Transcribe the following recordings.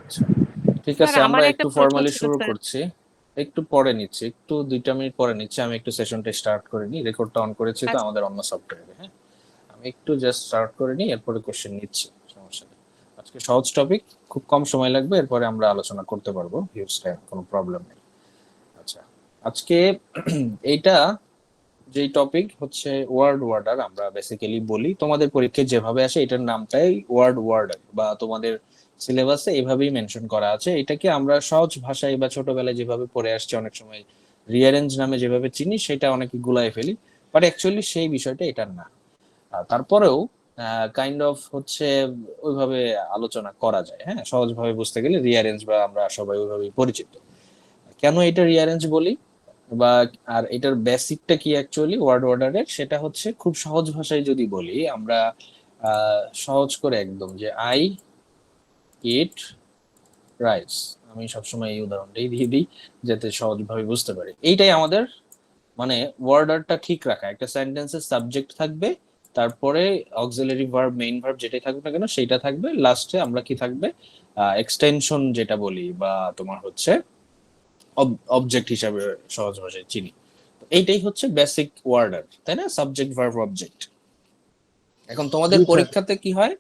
আচ্ছা, ঠিক স্যার আছে, আমরা আমার একটা একটু প্রশ্ন ফর্মালি ছিল শুরু স্যার। করছি। একটু পরে নিচ্ছি, একটু 2টা মিনিট পরে নিচ্ছি। আমি একটু সেশনটা স্টার্ট করে নিই, রেকর্ডটা অন করেছি তো আচ্ছা আমাদের অন্য সফটওয়্যারে। হ্যাঁ, আমি একটু জাস্ট স্টার্ট করে নিই, এরপরে কোশ্চেন নিচ্ছি, সমস্যা নেই। আজকে সহজ টপিক, খুব কম সময় লাগবে, এরপরে আমরা আলোচনা করতে পারবো, হিউজ টাইম, কোনো প্রবলেম নেই। আচ্ছা, আজকে এইটা যেই টপিক হচ্ছে ওয়ার্ড ওয়ার্ডার, আমরা বেসিক্যালি বলি তোমাদের পরীক্ষায় যেভাবে আসে এটার নামটাই ওয়ার্ড ওয়ার্ডার, বা তোমাদের সিলেবাসে এভাবেই মেনশন করা আছে। এটাকে আমরা সহজ ভাষায় বা ছোটবেলায় যেভাবে পড়ে আসছি, অনেক সময় রিয়ারেঞ্জ নামে যেভাবে চিনি, সেটা অনেকে গুলায় ফেলি, বাট অ্যাকচুয়ালি সেই বিষয়টা এটার না। তারপরেও কাইন্ড অফ হচ্ছে ওইভাবে আলোচনা করা যায়। হ্যাঁ, সহজভাবে বুঝতে গেলে রিয়ারেঞ্জ, বা আমরা সবাই ওইভাবেই পরিচিত। কেন এটা রিয়ারেঞ্জ বলি, বা আর এটার বেসিকটা কি অ্যাকচুয়ালি ওয়ার্ড অর্ডারের, সেটা হচ্ছে খুব সহজ ভাষায় যদি বলি আমরা, সহজ করে একদম, যে আই ইট রাইস। আমি সবসময় এই উদাহরণটাই দিয়ে দিই যাতে সহজভাবে বুঝতে পারি। এইটাই আমাদের মানে ওয়ার্ডারটা ঠিক রাখা, একটা সেন্টেন্সের সাবজেক্ট থাকবে, তারপরে অক্সিলারি ভার্ব, মেইন ভার্ব যেটাই থাকুক না কেন সেইটা থাকবে, লাস্টে আমরা কি থাকবে, এক্সটেনশন যেটা বলি, বা তোমার হচ্ছে অবজেক্ট হিসাবে সহজ ভাষায় চিনি। এইটাই হচ্ছে বেসিক ওয়ার্ডার, তাই না? Subject verb object. এখন তোমাদের জি স্যার। পরীক্ষাতে কি হয়,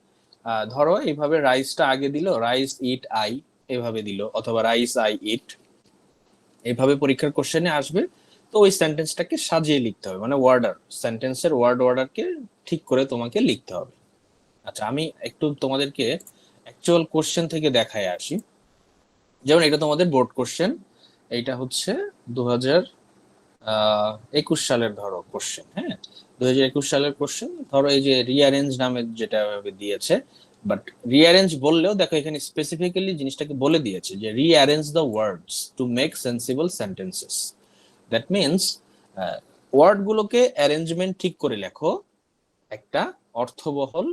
ধরো এইভাবে রাইসটা আগে দিল, রাইস ইট আই এভাবে দিল, অথবা রাইস আই ইট, এইভাবে পরীক্ষার কোশ্চেনে আসবে। তো ওই সেন্টেন্সটাকে সাজিয়ে লিখতে হবে, মানে ওয়ার্ডার, সেন্টেন্সের ওয়ার্ড অর্ডারকে ঠিক করে তোমাকে লিখতে হবে। আচ্ছা, আমি একটু তোমাদেরকে অ্যাকচুয়াল কোশ্চেন থেকে দেখায় আসি। যেমন এটা তোমাদের বোর্ড কোশ্চেন, এইটা হচ্ছে 2021 সালের ধরো কোশ্চেন। হ্যাঁ, 2021 সালের কোশ্চেন, ধরো এই যে রিঅ্যারেঞ্জ নামে যেটা দিয়েছে, বাট রিঅ্যারেঞ্জ বললেও দেখো এখানে স্পেসিফিক্যালি জিনিসটাকে বলে দিয়েছে যে rearrange the words to make sensible sentences. That means word গুলোকে অ্যারেঞ্জমেন্ট ঠিক করে লেখো একটা অর্থবহল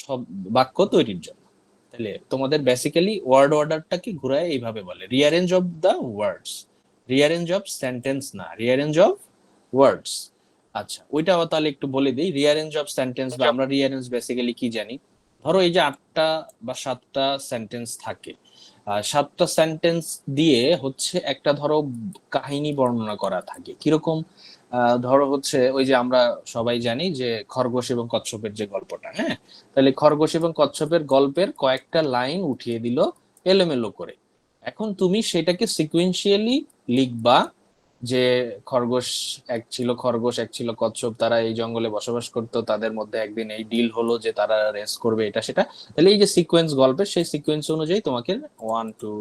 সব বাক্য তৈরির জন্য। তাহলে তোমাদের বেসিক্যালি ওয়ার্ড অর্ডারটাকে ঘুরায় এইভাবে বলে, rearrange of the words, rearrange of sentence না, রিঅ্যারেঞ্জ অফ ওয়ার্ডস। আচ্ছা, ওইটাও তাহলে একটু বলে দিই, রিঅ্যারেঞ্জ অফ সেন্টেন্স, বা আমরা রিঅ্যারেঞ্জ বেসিক্যালি কি জানি। ধরো এই যে 8টা বা 7টা সেন্টেন্স থাকে, 7টা সেন্টেন্স দিয়ে হচ্ছে একটা ধরো কাহিনী বর্ণনা করা থাকে, কিরকম, ধরো হচ্ছে ওই যে আমরা সবাই জানি যে খরগোশ এবং কচ্ছপের যে গল্পটা, হ্যাঁ, তাহলে খরগোশ এবং কচ্ছপের গল্পের কয়েকটা লাইন উঠিয়ে দিল এলোমেলো করে। এখন তুমি সেটাকে সিকুয়েন্সিয়ালি লিখবা, যে খরগোশ খরগোশ এক ছিল কচ্ছপ, তারা এই জঙ্গলে বসবাস করতো, তাদের মধ্যে একদিন এই ডিল হলো যে তারা রেস করবে, এটা সেটা। তাহলে এই যে সিকোয়েন্স গল্পের, সেই সিকোয়েন্স অনুযায়ী তোমাকে 1 2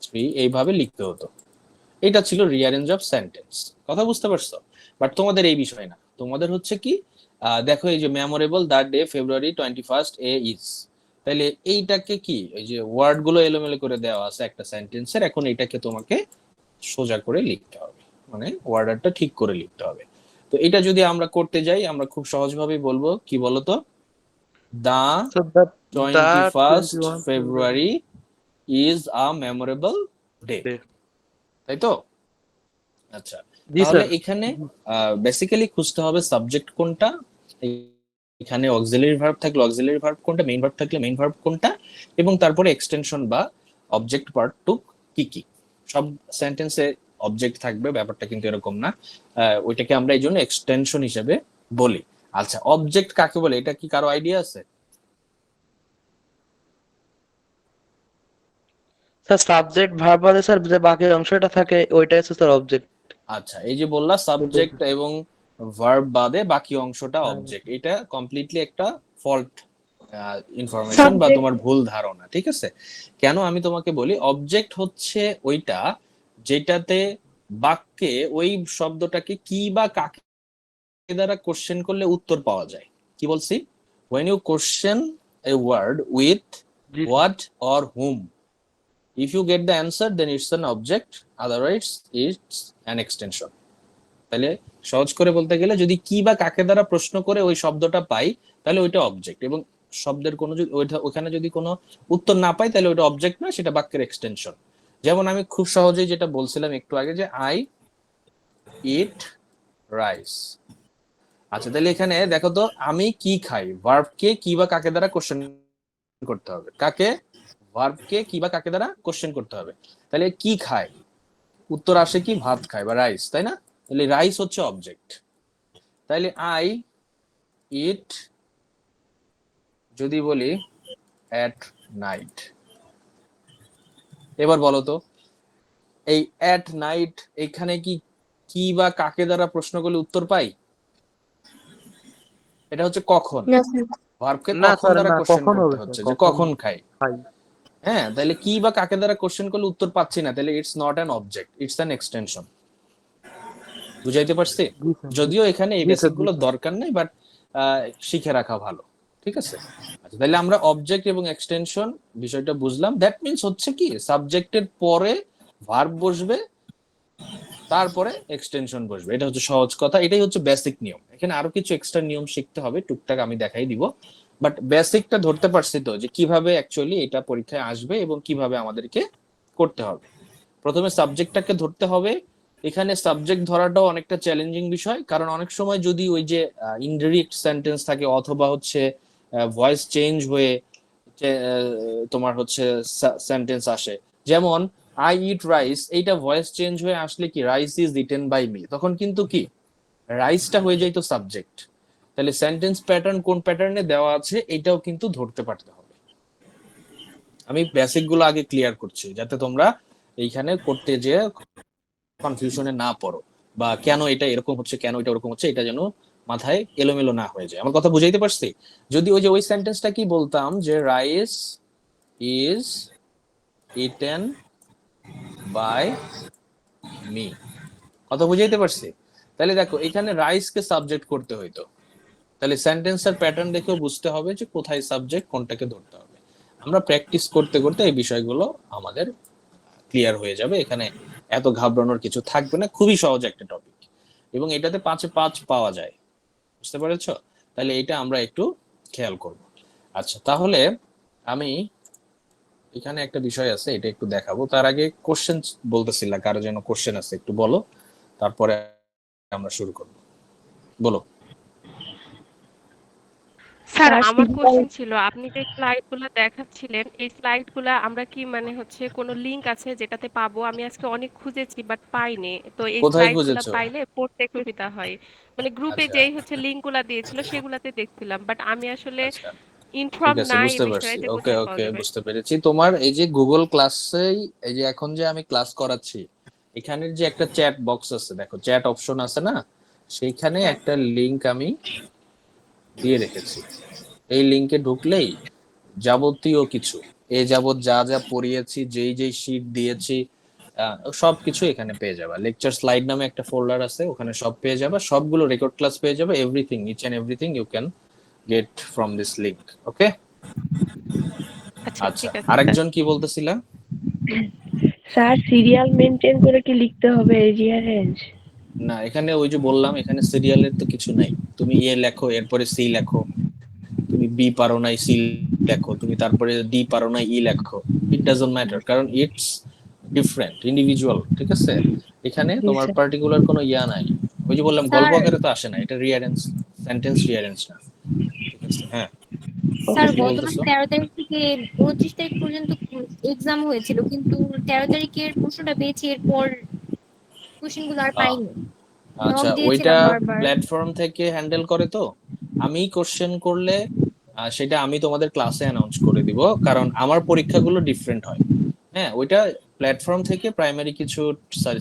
3 এইভাবে লিখতে হতো। এটা ছিল রিঅ্যারেঞ্জ অফ সেন্টেন্স। কথা বুঝতে পারছো? বাট তোমাদের এই বিষয় না, তোমাদের হচ্ছে কি, দেখো এই যে memorable the day February 21st A is, তাহলে এইটাকে কি, ওই যে ওয়ার্ড গুলো এলোমেলো করে দেওয়া আছে একটা সেন্টেন্সের, এখন এটাকে তোমাকে সোজা করে লিখতে হবে, মানে ওয়ার্ডারটা ঠিক করে লিখতে হবে। তো এটা যদি আমরা করতে যাই, আমরা খুব সহজভাবেই বলবো, কি বলতো, দা So that twenty the first 21 February February is a memorable day, day. তাই তো? আচ্ছা, জি তাহলে স্যার। এখানে বেসিক্যালি খুঁজতে হবে সাবজেক্ট কোনটা, এখানে অক্সিলারি ভার্ব থাকলে অক্সিলারি ভার্ব কোনটা, মেইন ভার্ব থাকলে মেইন ভার্ব কোনটা, এবং তারপরে এক্সটেনশন বা অবজেক্ট পার্ট টু কি কি। সব সেন্টেন্সে অবজেক্ট থাকবে, ব্যাপারটা কিন্তু এরকম না। ওইটাকে আমরা এই জন্য এক্সটেনশন হিসেবে বলি। আচ্ছা, অবজেক্ট কাকে বলে, এটা কি কারো আইডিয়া আছে? স্যার সাবজেক্ট ভার্ব বাদে স্যার যে বাকি অংশটা থাকে ওইটাই হচ্ছে স্যার অবজেক্ট। আচ্ছা, এই যে বললা সাবজেক্ট এবং ভার্ব বাদে বাকি অংশটা অবজেক্ট, এটা কমপ্লিটলি একটা ফল্ট ইনফরমেশন বা সাবজেক্ট। তোমার ভুল ধারণা, ঠিক আছে? কেন আমি তোমাকে বলি, অবজেক্ট হচ্ছে ওইটা যেটাতে বাক্যে ওই শব্দটাকে কি বা কাকে দ্বারা কোশ্চেন করলে উত্তর পাওয়া যায়। কি বলছি? when you question a word with G sir. what or whom, if you get the answer then it's an object, otherwise it's an extension. তাহলে সহজ করে বলতে গেলে, যদি কি বা কাকে দ্বারা প্রশ্ন করে ওই শব্দটা পাই, তাহলে ওইটা অবজেক্ট, এবং শব্দের কোনো যদি ওখানে যদি কোনো উত্তর না পাই, তাহলে ওইটা অবজেক্ট না, সেটা বাক্যের এক্সটেনশন। যেমন আমি খুব সহজেই যেটা বলছিলাম একটু আগে, যে আই ইট রাইস। আচ্ছা, তাহলে এখানে দেখো তো, আমি কি খাই, ভার্বকে কি বা কাকে দ্বারা কোশ্চেন করতে হবে, কাকে, ভার্বকে কি বা কাকে দ্বারা কোশ্চেন করতে হবে। তাহলে কি খায়, উত্তর আসে কি ভাত খায় বা রাইস, তাই না? তাহলে রাইস হচ্ছে অবজেক্ট। তাহলে আই ইট, যদি বলি অ্যাট নাইট, এবার বলো তো এই অ্যাট নাইট এখানে কি কি বা কাকে দ্বারা প্রশ্ন করলে উত্তর পাই? এটা হচ্ছে কখন, না স্যার। ভার্বকে না কখন স্যার, দ্বারা না কোশ্চেন কখন করতে হবে স্যার, হচ্ছে, যে কখন কখন খাই। খাই। হ্যাঁ, তাহলে কি বা কাকে দ্বারা কোশ্চেন করলে উত্তর পাচ্ছি না, তাহলে it's not an object, it's an extension. বুঝাইতে পারছি? জি স্যার, যদিও এখানে এই জি স্যার, বেসিক জি গুলো স্যার। দরকার নেই, বাট শিখে রাখা ভালো। ঠিক আছে, আচ্ছা তাহলে আমরা অবজেক্ট এবং এক্সটেনশন বিষয়টা বুঝলাম। দ্যাট মিনস হচ্ছে কি সাবজেক্টের পরে ভার্ব বসবে, তারপরে এক্সটেনশন বসবে, এটা হচ্ছে সহজ কথা, এটাই হচ্ছে বেসিক নিয়ম। এখানে আরো কিছু এক্সট্রা নিয়ম শিখতে হবে, টুকটাক আমি দেখাই দিব, বাট বেসিকটা ধরতে পারছি তো, যে কিভাবে অ্যাকচুয়ালি এটা পরীক্ষায় আসবে এবং কিভাবে আমাদেরকে করতে হবে। প্রথমে সাবজেক্টটাকে ধরতে হবে। এখানে সাবজেক্ট ধরাটাও অনেকটা চ্যালেঞ্জিং বিষয়, কারণ অনেক সময় যদি ওই যে ইনডিরেক্ট সেন্টেন্স থাকে অথবা হচ্ছে ভয়েস চেঞ্জ হয়ে তোমার হচ্ছে সেন্টেন্স আসে, যেমন আই ইট রাইস, এইটা ভয়েস চেঞ্জ হয়ে আসলে কি rice is eaten by me, তখন কিন্তু কি রাইসটা হয়ে যাইতো সাবজেক্ট। তাহলে সেন্টেন্স প্যাটার্ন কোন প্যাটার্নে দেওয়া আছে এটাও কিন্তু ধরতে পারতে হবে। আমি বেসিক গুলো আগে ক্লিয়ার করছি যাতে তোমরা এইখানে করতে যে কনফিউশনে না পড়ো, বা কেন এটা এরকম হচ্ছে কেন এটা ওরকম হচ্ছে এটা যেন মাথায় এলোমেলো না হয়ে যায়। আমার কথা বুঝাইতে পারছি? যদি ওই যে ওই সেন্টেন্সটা কি বলতাম যে rice is eaten by me, কথা বুঝাইতে পারছি? তাহলে দেখো এখানে রাইসকে সাবজেক্ট করতে হইতো, তাহলে সেন্টেন্সের প্যাটার্ন দেখেও বুঝতে হবে যে কোথায় সাবজেক্ট কোনটাকে ধরতে হবে। আমরা প্র্যাকটিস করতে করতে এই বিষয়গুলো আমাদের ক্লিয়ার হয়ে যাবে, এখানে এত ঘাবড়ানোর কিছু থাকবে না, খুবই সহজ একটা টপিক এবং এটাতে 5-এ 5 পাওয়া যায়। বুঝতে পেরেছো? তাহলে এটা আমরা একটু খেয়াল করব। আচ্ছা তাহলে আমি এখানে একটা বিষয় আছে, এটা একটু দেখাবো, তার আগে কোশ্চেন বলতেছিলা, কারো যেন কোশ্চেন আছে একটু বলো, তারপরে আমরা শুরু করব। বলো। স্যার স্যার আমার সিরিয়াল কোশ্চেন ছিল, আপনি যে স্লাইডগুলো দেখাচ্ছিলেন এই স্লাইডগুলো আমরা কি মানে হচ্ছে কোনো লিংক আছে যেটাতে পাবো? আমি আজকে অনেক খুঁজেছি বাট পাইনি। তো এই কোথায় স্লাইডগুলো খুঁজেছো? পাইলে পড়তে একটু সুবিধা হয়। মানে গ্রুপে আচ্ছা যেই হচ্ছে লিংকগুলো দিয়েছিল সেগুলাতে দেখছিলাম, বাট আমি আসলে আচ্ছা, ঠিক ইনফর্ম আছে, না এই বুঝতে বিষয়ে পারছি। যে ওকে কোথায় পাওয়া ওকে, যাবে। বুঝতে পেরেছি। তোমার এই যে গুগল ক্লাসেই এই যে এখন যে আমি ক্লাস করাচ্ছি, এখানের যে একটা চ্যাট বক্স আছে, দেখো চ্যাট অপশন আছে না, সেইখানে হ্যাঁ। একটা লিংক আমি দিয়ে রেখেছি। এই লিংকে ঢুকলেই যাবতীয় কিছু এ যাবত যা যা পড়িয়েছি, যেই যেই শীট দিয়েছি, সবকিছু এখানে পেয়ে যাবে। লেকচার স্লাইড নামে একটা ফোল্ডার আছে, ওখানে সব পেয়ে যাবে, সবগুলো রেকর্ড ক্লাস পেয়ে যাবে, everything, each and everything you can get from this link. Okay, আচ্ছা আচ্ছা ঠিক আছে স্যার। আরেকজন কি বলতেছিলা? স্যার সিরিয়াল মেনটেন করে কি লিখতে হবে রিয়ারেঞ্জ? না, এখানে ওই যে বললাম, এখানে সিরিয়ালের তো কিছু নাই। তুমি এ লেখো, এরপরে সি লেখো, তুমি বি পারো নাই সি লেখো, তুমি তারপরে ডি পারো নাই ই লেখো, ইট ডাজন্ট ম্যাটার, কারণ ইটস ডিফারেন্ট ইন্ডিভিজুয়াল। ঠিক আছে, এখানে জি তোমার স্যার। পার্টিকুলার কোনো ইয়া নাই। ওই যে বললাম গল্প স্যার আকারে তো আসে না, এটা রিয়ারেঞ্জ, সেন্টেন্স রিয়ারেঞ্জ না। ঠিক আছে, হ্যাঁ ওকে স্যার কি স্যার। গত মাসে বলতেছো? 13 তারিখ থেকে 29 তারিখ পর্যন্ত এক্সাম হয়েছিল, কিন্তু 13 তারিখের প্রশ্নটা পেয়েছি, এরপর কোশ্চেন গুলো আর আহ পাইনি। নক আচ্ছা, ওইটা দিয়েছিলাম বারবার। প্ল্যাটফর্ম থেকে হ্যান্ডেল করে তো, আমি কোশ্চেন করলে সেটা আমি তোমাদের ক্লাসে অ্যানাউন্স করে দিব, কারণ আমার পরীক্ষাগুলো ডিফারেন্ট হয়। হ্যাঁ, ওইটা প্ল্যাটফর্ম থেকে প্রাইমারি কিছু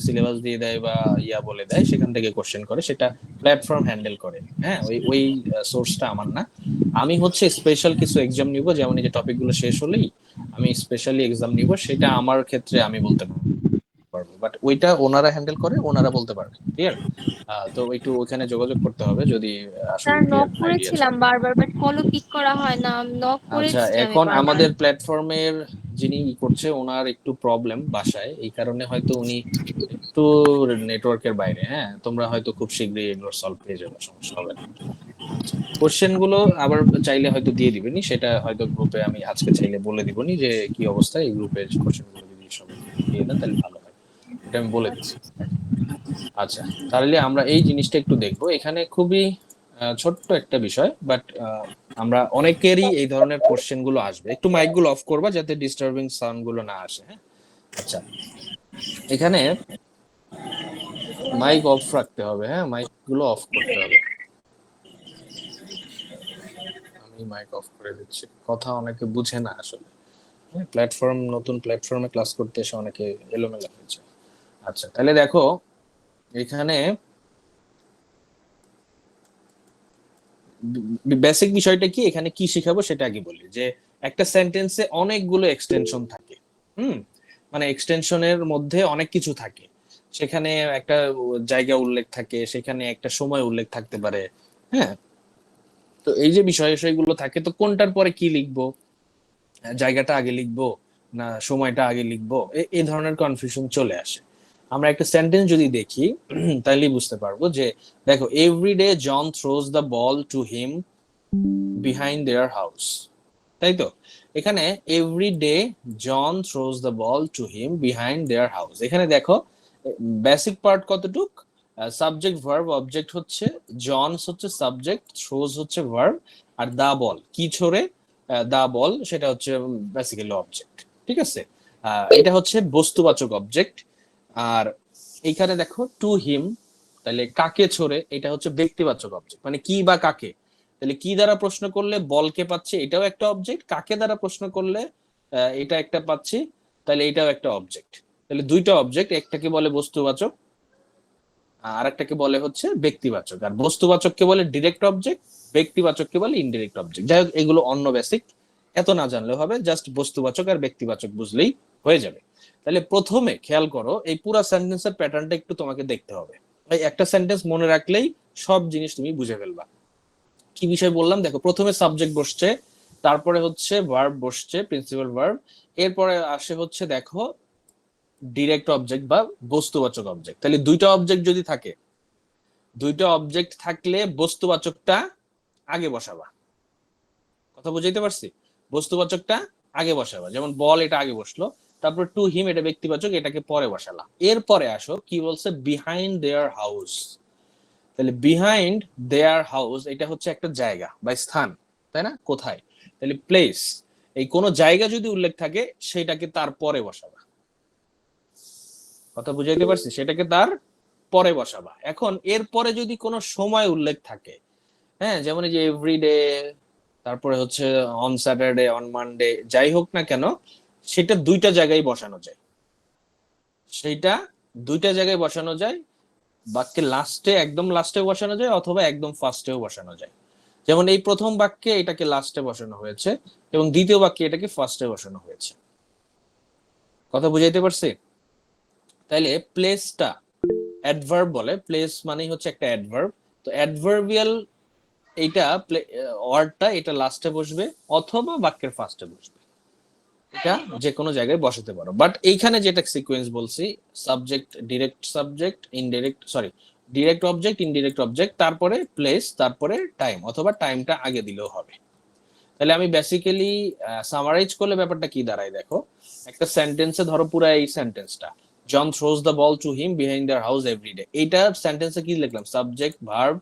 সিলেবাস দিয়ে দেয় বা ইয়া বলে দেয়, সেখান থেকে কোশ্চেন করে, সেটা প্ল্যাটফর্ম হ্যান্ডেল করে। হ্যাঁ, ওই ওই সোর্সটা আমার না। আমি হচ্ছে স্পেশাল কিছু এক্সাম নিব, যেমন এই যে টপিকগুলো শেষ হলেই আমি স্পেশালি এক্সাম নিব, সেটা আমার ক্ষেত্রে আমি বলতে পারবো, বাট ওইটা ওনারা হ্যান্ডেল করে, ওনারা বলতে পারবে। ক্লিয়ার? তো একটু ওখানে যোগাযোগ করতে হবে যদি আসলে স্যার ক্লিয়ার নক আইডিয়া করেছিলাম চাও। বারবার, বাট কলও পিক করা হয় না। নক আচ্ছা, করেছি আমি এখন বারবার। আমাদের প্ল্যাটফর্মের যিনি করছে ওনার একটু প্রবলেম বাসায়, এই কারণে হয়তো উনি একটু নেটওয়ার্কের বাইরে। হ্যাঁ, তোমরা হয়তো খুব শীঘ্রই এগুলো সলভ পেয়ে যাবে, সমস্যা হবে না। আচ্ছা, কোশ্চেন গুলো আবার চাইলে হয়তো দিয়ে দিবেনি, সেটা হয়তো গ্রুপে আমি আজকে চাইলে বলে দিবনি যে কি অবস্থা, এই গ্রুপের কোশ্চেন গুলো যদি সবাই দিয়ে দেন তাহলে ভালো হয়, এটা আমি বলে দিব। আচ্ছা। আচ্ছা, তাহলে আমরা এই জিনিসটা একটু দেখবো। এখানে খুবই ছোট্ট একটা বিষয়, বাট আমরা অনেকেরই এই ধরনের কোশ্চেন গুলো আসবে। একটু মাইক গুলো অফ করবা যাতে ডিস্টার্বিং সাউন্ড গুলো না আসে। হ্যাঁ, আচ্ছা, এখানে মাইক অফ রাখতে হবে। হ্যাঁ, মাইক গুলো অফ করতে হবে। আমি মাইক অফ করে দিচ্ছি, কথা অনেকে বুঝে না আসলে। প্ল্যাটফর্ম, নতুন প্ল্যাটফর্মে ক্লাস করতে এসে অনেকে এলোমেলো হয়েছে। আচ্ছা, তাহলে দেখো এখানে বেসিক বিষয়টা কি, এখানে কি শিখাবো সেটা আগে বলি। যে একটা সেন্টেন্সে অনেকগুলো এক্সটেনশন থাকে। মানে এক্সটেনশনের মধ্যে অনেক কিছু থাকে। সেখানে একটা জায়গা উল্লেখ থাকে, সেখানে একটা সময় উল্লেখ থাকতে পারে। হ্যাঁ, তো এই যে বিষয়গুলো থাকে, তো কোনটার পরে কি লিখবো, জায়গাটা আগে লিখবো না সময়টা আগে লিখবো, এই ধরনের কনফিউশন চলে আসে। আমরা একটা সেন্টেন্স যদি দেখি তাহলেই বুঝতে পারবো। যে দেখো, everyday John throws the ball to him behind their house, তাই তো? এখানে everyday John throws the ball to him behind their house, এখানে দেখো বেসিক পার্ট কতটুক, সাবজেক্ট ভার্ব অবজেক্ট হচ্ছে, জনস হচ্ছে সাবজেক্ট, থ্রোজ হচ্ছে ভার্ব, আর দা বল কি ছোড়ে, দা বল সেটা হচ্ছে বেসিক্যালি অবজেক্ট। ঠিক আছে, এটা হচ্ছে বস্তুবাচক অবজেক্ট। আর এইখানে দেখো টু হিম, তাহলে কাকে ছোড়ে, এটা হচ্ছে ব্যক্তিবাচক অবজেক্ট, মানে কি বা কাকে। তাহলে কি দ্বারা প্রশ্ন করলে বলকে পাচ্ছি, এটাও একটা অবজেক্ট। কাকে দ্বারা প্রশ্ন করলে এটা একটা পাচ্ছি, তাহলে এটাও একটা অবজেক্ট। তাহলে দুইটা অবজেক্ট, একটাকে বলে বস্তুবাচক আর একটাকে বলে হচ্ছে ব্যক্তিবাচক। আর বস্তুবাচককে বলে ডিরেক্ট অবজেক্ট, ব্যক্তিবাচককে বলে ইনডিরেক্ট অবজেক্ট। যাই হোক, এগুলো অন্য বেসিক, এত না জানলেও হবে, জাস্ট বস্তুবাচক আর ব্যক্তিবাচক বুঝলেই হয়ে যাবে। তাহলে প্রথমে খেয়াল করো, এই পুরো সেন্টেন্সের প্যাটার্নটা একটু তোমাকে দেখতে হবে। এই একটা সেন্টেন্স মনে রাখলেই সব জিনিস তুমি বুঝে ফেলবা। কি বিষয় বললাম দেখো, প্রথমে সাবজেক্ট বসছে, তারপরে হচ্ছে ভার্ব বসছে, প্রিন্সিপাল ভার্ব, এরপরে আসে হচ্ছে দেখো ডিরেক্ট অবজেক্ট বা বস্তুবাচক অবজেক্ট। তাহলে দুইটা অবজেক্ট যদি থাকে, দুইটা অবজেক্ট থাকলে বস্তুবাচকটা আগে বসাবা। কথা বুঝাইতে পারছি? বস্তুবাচকটা আগে বসাবা, যেমন বল এটা আগে বসলো, তারপর টু হিম এটা ব্যক্তিবাচক, এটাকে পরে বসালা। এরপরে আসো কি বলছে, বিহাইন্ড দেয়ার হাউস। তাহলে বিহাইন্ড দেয়ার হাউস এটা হচ্ছে একটা জায়গা বা স্থান, তাই না? কোথায়? তাহলে প্লেস, এই কোন জায়গা যদি উল্লেখ থাকে সেটাকে তার পরে বসাবা। কথা বুঝাইতে পারছি? সেটাকে তার পরে বসাবা। এখন এর পরে যদি কোনো সময় উল্লেখ থাকে, হ্যাঁ, যেমন এই যে এভরিডে, তারপরে হচ্ছে অন স্যাটারডে, অন মানডে, যাই হোক না কেন, সেটা দুইটা জায়গায় বসানো যায়। সেইটা দুইটা জায়গায় বসানো যায়, বাক্যে লাস্টে, একদম লাস্টে বসানো যায়, অথবা একদম ফার্স্টেও বসানো যায়। যেমন এই প্রথম বাক্যে এটাকে লাস্টে বসানো হয়েছে, এবং দ্বিতীয় বাক্যে এটাকে ফার্স্টে বসানো হয়েছে। কথা বুঝাইতে পারছি? তাইলে প্লেসটা অ্যাডভার্ব বলে, প্লেস মানেই হচ্ছে একটা অ্যাডভার্ব। তো অ্যাডভার্বিয়াল এইটা ওয়ার্ডটা এটা লাস্টে বসবে অথবা বাক্যের ফার্স্টে বসবে, এটা যে কোনো জায়গায় বসাতে পারো। বাট এইখানে যেটা সিকোয়েন্স বলছি, subject direct subject indirect, sorry, direct object indirect object, তারপরে প্লেস, তারপরে টাইম, অথবা টাইমটা আগে দিলেও হবে। তাহলে আমি বেসিক্যালি সামারাইজ করলে ব্যাপারটা কি দাঁড়ায় দেখো, একটা সেন্টেন্সে ধরো পুরো এই সেন্টেন্সটা, John throws the ball to him behind their house everyday, এইটা সেন্টেন্সে কি লিখলাম, subject verb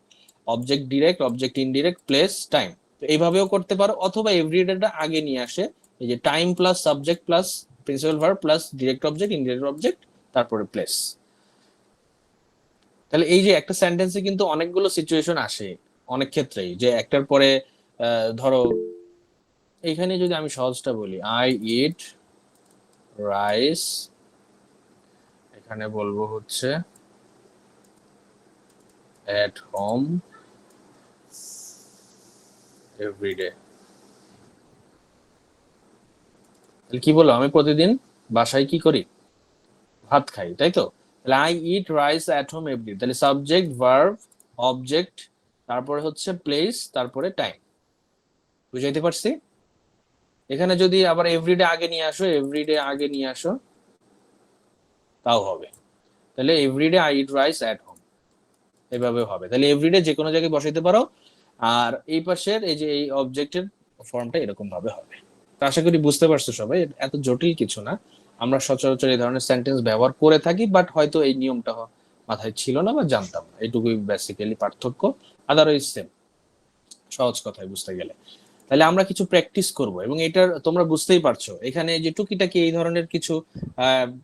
object direct object indirect place time. তো এইভাবেও করতে পারো, অথবা এভরিডেটা আগে নিয়ে আসে, এই যে time plus subject plus principal verb plus direct object indirect object তারপরে প্লেস। তাহলে এই যে একটা সেন্টেন্সে কিন্তু অনেকগুলো সিচুয়েশন আসে অনেক ক্ষেত্রেই, যে একটার পরে ধরো এইখানে যদি আমি সহজটা বলি, আই ইট রাইস, এখানে বলবো হচ্ছে এট হোম এভরিডে। তাহলে কি বলবো, আমি প্রতিদিন বাসায় কি করি, ভাত খাই, তাই তো? তাহলে I eat rice at home every, তাহলে সাবজেক্ট ভার্ব অবজেক্ট, তারপরে হচ্ছে প্লেস, তারপরে টাইম। বুঝাইতে পারছি? এখানে যদি আবার এভরিডে আগে নিয়ে আসো, এভরিডে আগে নিয়ে আসো, তাও হবে। তাহলে everyday I eat rice at home, এভাবে হবে। তাহলে এভরিডে যে কোনো জায়গায় বসাইতে পারো। আর এই পাশের এই যে এই অবজেক্টের ফর্মটা এরকম ভাবে হবে। তো আশা করি বুঝতে পারছো সবাই, এত জটিল কিছু না। আমরা সচরাচর এই ধরনের সেন্টেন্স ব্যবহার করে থাকি, বাট হয়তো এই নিয়মটা মাথায় ছিল না বা জানতাম না, এইটুকুই বেসিক্যালি পার্থক্য। আদারওয়াইজ সেম, সহজ কথায় বুঝতে গেলে। তাহলে আমরা কিছু প্র্যাকটিস করব, এবং এটার তোমরা বুঝতেই পারছো এখানে যে টুকিটাকি এই ধরনের কিছু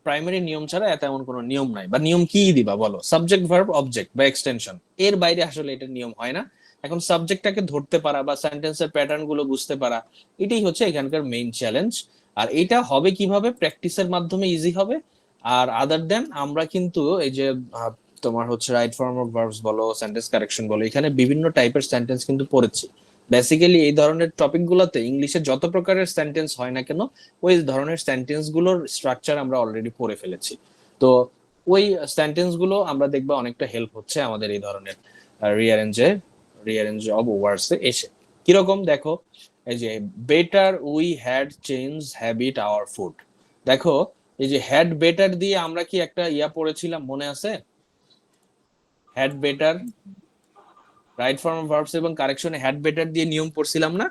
প্রাইমারি নিয়ম ছাড়া তেমন কোনো নিয়ম নাই। বা নিয়ম কি দিবা বলো? সাবজেক্ট, ভার্ব, অবজেক্ট বা এক্সটেনশন, এর বাইরে আসলে এটা নিয়ম হয় না। এখন সাবজেক্টটাকে ধরতে পারা বা সেন্টেন্সের প্যাটার্ন গুলো বুঝতে পারা, এটাই হচ্ছে এখানকার মেইন চ্যালেঞ্জ। আর এটা হবে কিভাবে? প্র্যাকটিসের মাধ্যমে ইজি হবে। আর আদার দেন আমরা কিন্তু এই যে তোমার হচ্ছে রাইট ফর্ম অফ ভার্বস বলো, সেন্টেন্স কারেকশন বলো, এখানে বিভিন্ন টাইপের সেন্টেন্স কিন্তু পড়েছি। বেসিক্যালি এই ধরনের টপিক গুলোতে ইংলিশে যত প্রকারের সেন্টেন্স হয় না কেন, ওই ধরনের সেন্টেন্স গুলোর স্ট্রাকচার আমরা অলরেডি পড়ে ফেলেছি। তো ওই সেন্টেন্স গুলো আমরা দেখবা অনেকটা হেল্প হচ্ছে আমাদের এই ধরনের রিঅ্যারেঞ্জ অফ ওয়ার্ডস এ এসে। কিরকম দেখো, এই যে better we had change habit our food. দেখো এই যে হ্যাড বেটার দিয়ে আমরা কি একটা পড়েছিলাম, মনে আছে? Had better, right form of verbs এবং কারেকশনে হ্যাড বেটার দিয়ে নিয়ম পড়ছিলাম না,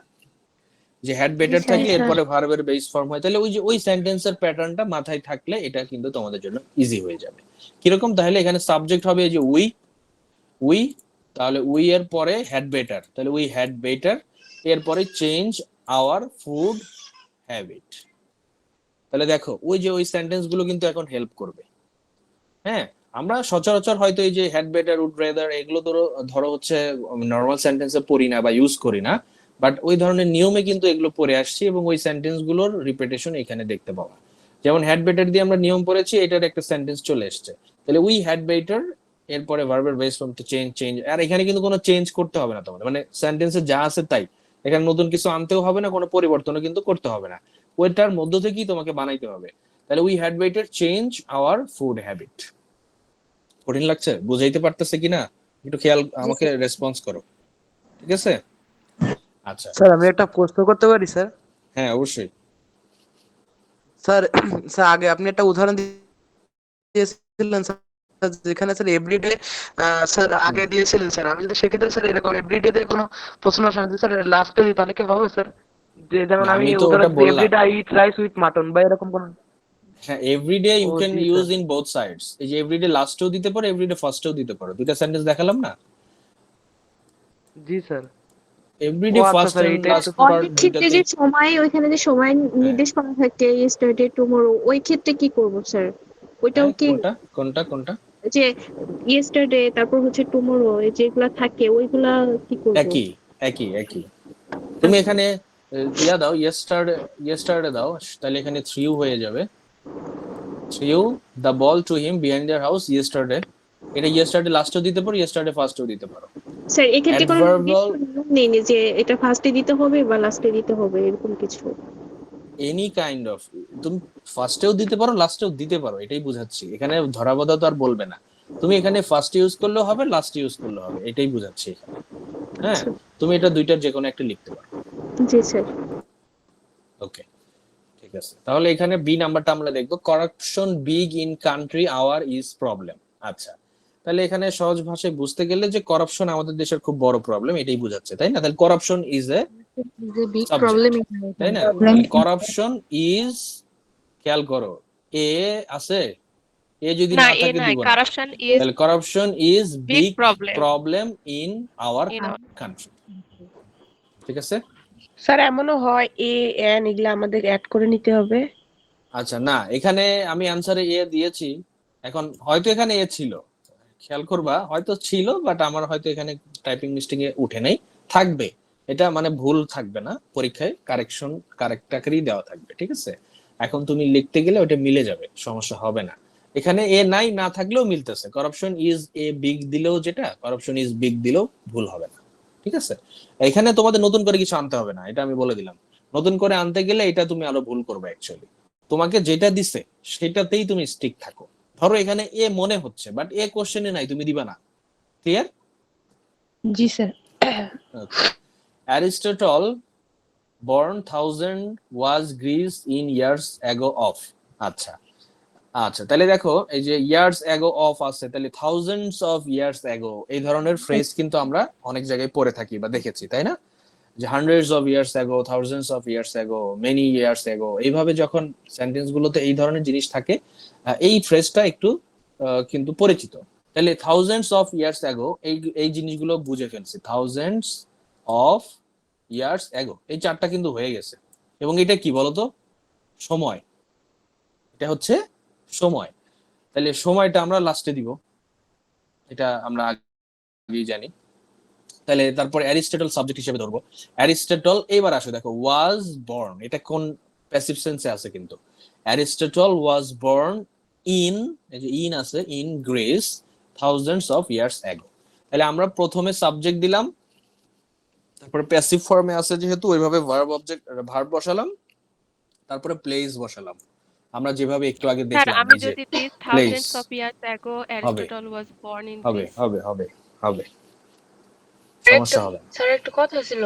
যে হ্যাড বেটার থাকলে এরপরে ভার্বের বেস ফর্ম হয়। তাহলে ওই যে ওই সেন্টেন্সের প্যাটার্নটা মাথায় থাকলে এটা কিন্তু তোমাদের জন্য ইজি হয়ে যাবে। কিরকম? তাহলে এখানে সাবজেক্ট হবে এই যে উই, তাহলে উই এর পরে হ্যাড বেটার, তাহলে উই হ্যাড বেটার, এরপরে চেঞ্জ আওয়ার ফুড হ্যাবিট। তাহলে দেখো ওই যে ওই সেন্টেন্স গুলো কিন্তু এখন হেল্প করবে। হ্যাঁ, আমরা সচরাচর হয়তো এই যে হ্যাড বেটার, উড রেদার, এগুলো ধরো হচ্ছে নর্মাল সেন্টেন্সে পড়ি না বা ইউজ করি না, বাট ওই ধরনের নিয়মে কিন্তু এগুলো পড়ে আসছি, এবং ওই সেন্টেন্স গুলোর রিপিটেশন এখানে দেখতে পাওয়া। যেমন হ্যাড বেটার দিয়ে আমরা নিয়ম পড়েছি, এটার একটা সেন্টেন্স চলে এসছে। তাহলে উই হ্যাড বেটার, এরপরে ভার্বের বেস ফর্ম টু চেঞ্জ। আর এখানে কিন্তু কোনো চেঞ্জ করতে হবে না তোমাদের, মানে সেন্টেন্সে যা আছে তাই, এখানে নতুন কিছু আনতেও হবে না, কোনো পরিবর্তনও কিন্তু করতে হবে না, ওইটার মধ্য থেকেই তোমাকে বানাইতে হবে। তাহলে we had better change our food habit. কঠিন লাগছে? বুঝাইতে পারতেছে কিনা একটু খেয়াল আমাকে রেসপন্স করো, ঠিক আছে? আচ্ছা স্যার আমি একটা প্রশ্ন করতে পারি স্যার? হ্যাঁ অবশ্যই। স্যার স্যার আগে আপনি একটা উদাহরণ দিয়েছিলেন স্যার, যেখানে স্যার এভরিডে স্যার আগে দিয়েছিলেন স্যার। আমি যদি সেক্ষেত্রে স্যার এরকম এভরিডে তে কোনো প্রশ্ন আসে স্যার লাস্টে দিই, তাহলে কি হবে স্যার? যে যেমন আমি আমি তো ওটা উদাহরণ বললাম। Everyday I eat rice with mutton বা এরকম কোন? হ্যাঁ, এভরিডে ইউ ও ক্যান জি use sir. In both sides. এই যে এভরিডে লাস্টেও দিতে পারো, এভরিডে ফার্স্টেও দিতে পারো, দুইটা সেন্টেন্স দেখালাম না? জি স্যার। ও এভরিডে আচ্ছা ফার্স্ট স্যার, এন্ড এইটাই তো লাস্ট স্যার। পার্ট অনেক ক্ষেত্রে দুইটাতেই। যে সময় ওইখানে যে সময় হ্যাঁ নির্দেশ করা থাকে ইয়েস্টারডে টুমরো, ওই ক্ষেত্রে কি করব স্যার? ওইটাও হ্যাঁ, কি কোনটা কোনটা কোনটা? যে ইয়েস্টারডে তারপর হচ্ছে টুমরো যেগুলা থাকে ওইগুলা কি করব? একই একই। তুমি এখানে দাও, ইয়েস্টারডে দাও, তাহলে এখানে থ্রিউ হয়ে যাবে। Threw the ball to him behind their house yesterday. এটা ইয়েস্টারডে লাস্টেও দিতে পারো, ইয়েস্টারডে ফার্স্টেও দিতে পারো। স্যার এক্ষেত্রে কোনো অ্যাডভার্বাল, নিয়ম নেই যে এটা ফার্স্টে দিতে হবে বা লাস্টে দিতে হবে এরকম কিছু? এনি কাইন্ড অফ, তুমি ফার্স্টেও দিতে পারো, লাস্টেও দিতে পারো, এটাই বুঝাচ্ছি। এখানে ধরাবাধা তো আর বলবে না, তুমি এখানে ফার্স্ট ইউজ করলেও হবে, লাস্ট ইউজ করলেও হবে, এটাই বুঝাচ্ছি এখানে। হ্যাঁ, আচ্ছা, তুমি এটা দুইটার যে কোনো একটা লিখতে পারো। জি স্যার। ওকে, ঠিক আছে। তাহলে এখানে বি নাম্বারটা আমরা দেখবো, corruption big in country our is problem. আচ্ছা, তাহলে এখানে সহজ ভাষায় বুঝতে গেলে যে করাপশন আমাদের দেশের খুব বড় প্রবলেম, এটাই বুঝাচ্ছে, তাই না? তাহলে করাপশন ইজ এ যে বিগ সাবজেক্ট, প্রবলেম তাই না? করাপশন ইজ, খেয়াল করো, এ আছে, এ যদি না না এ থাকে নাই, দিব না। কারাপশন ইজ তাহলে corruption is big big problem problem in our in our country, ঠিক আছে? স্যার এমনও হয় এ এন এগুলা আমাদের অ্যাড করে নিতে হবে? আচ্ছা, না এখানে আমি অ্যানসারে এ দিয়েছি, এখন হয়তো এখানে এ ছিল, খেয়াল করবা, হয়তো ছিল, বাট আমার হয়তো এখানে টাইপিং মিস্টেক এ উঠে নাই, থাকবে, এটা মানে ভুল থাকবে না, পরীক্ষায় কারেক্ট আকারেই দেওয়া থাকবে, ঠিক আছে? এখন তুমি লিখতে গেলে ওটা মিলে যাবে, সমস্যা হবে না। এখানে এ নাই, না থাকলেও মিলতেছে, করাপশন ইজ এ বিগ দিলেও, যেটা করাপশন ইজ বিগ দিলেও ভুল হবে না, ঠিক আছে? এখানে তোমাদের নতুন করে কিছু আনতে হবে না, এটা আমি বলে দিলাম। নতুন করে আনতে গেলে এটা তুমি আরো ভুল করবে অ্যাকচুয়ালি। তোমাকে যেটা দিছে সেটাতেই তুমি স্টিক থাকো। ধরো এখানে এ মনে হচ্ছে, বাট এ কোশ্চেনে নাই, তুমি দিবা না। Clear? G sir. Aristotle born 1000 was Greece in years ago of। আচ্ছা আচ্ছা, তাহলে দেখো এই যে ইয়ার্স এগো অফ আছে, তাহলে থাউজেন্ডস অফ ইয়ার্স এগো, এই ধরনের ফ্রেজ কিন্তু আমরা অনেক জায়গায় পড়ে থাকি বা দেখেছি, তাই না? যে hundreds of years ago, thousands of years ago, many years ago, এইভাবে যখন সেন্টেন্স গুলোতে এই ধরনের জিনিস থাকে, এই ফ্রেজটা একটু কিন্তু পরিচিত। তাহলে থাউজেন্ডস অফ ইয়ার্স এগো, এই জিনিসগুলো বুঝে ফেলছি, থাউজেন্ডস অফ ইয়ার্স অ্যাগো, এই 4টা কিন্তু হয়ে গেছে। এবং এটা কি বলতো? সময়। এটা হচ্ছে সময়। তাহলে সময়টা আমরা লাস্টে দিব, এটা আমরা আগেই জানি। তাহলে তারপর অ্যারিস্টটল সাবজেক্ট হিসেবে ধরবো। অ্যারিস্টটল, এবার আসো দেখো, ওয়াজ বর্ন, এটা কোন প্যাসিভ সেন্সে আছে কিন্তু। অ্যারিস্টটল ওয়াজ বর্ন ইন, এই যে ইন আছে, in Greece thousands of years ago. তাহলে আমরা প্রথমে সাবজেক্ট দিলাম, তারপরে প্যাসিভ ফর্মে আছে যেহেতু ওইভাবে ভার্ব বসালাম, তারপরে প্লেস বসালাম। আমরা যেভাবে একটু আগে স্যার দেখলাম, আমি এই যে যদি দিই place, thousands of years ago হবে অ্যারিস্টটল ওয়াজ বর্ন ইন হবে গ্রিস। হবে হবে হবে, স্যার সমস্যা হবে না। স্যার একটা কথা ছিল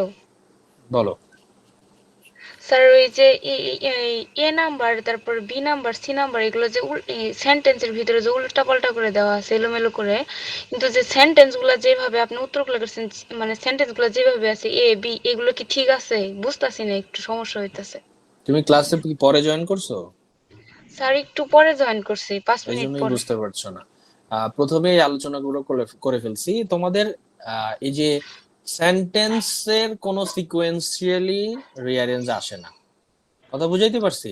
বলো। স্যার, ওই যে এ নাম্বার, তারপর বি নাম্বার, সি নাম্বার, এগুলো যে সেন্টেন্সের ভিতরে যে উল্টা পাল্টা করে দেওয়া আছে এলোমেলো করে, কিন্তু যে সেন্টেন্স গুলা যেভাবে আপনি উত্তরগুলো করছেন, মানে সেন্টেন্স গুলো যেভাবে আছে এ বি, এগুলো কি ঠিক আছে? বুঝতেছি না, একটু সমস্যা হইতাছে। তুমি ক্লাসে কি পরে জয়েন করছো? স্যার একটু পরে জয়েন করছি, 5 এই মিনিট জন্যই পরে। বুঝতে পারছো না। প্রথমে এই আলোচনাগুলো করে ফেলছি তোমাদের। এই যে সেন্টেন্সের কোনো সিকোয়েন্সিয়ালি রিঅ্যারেঞ্জ আসে না, কথা বুঝাইতে পারছি?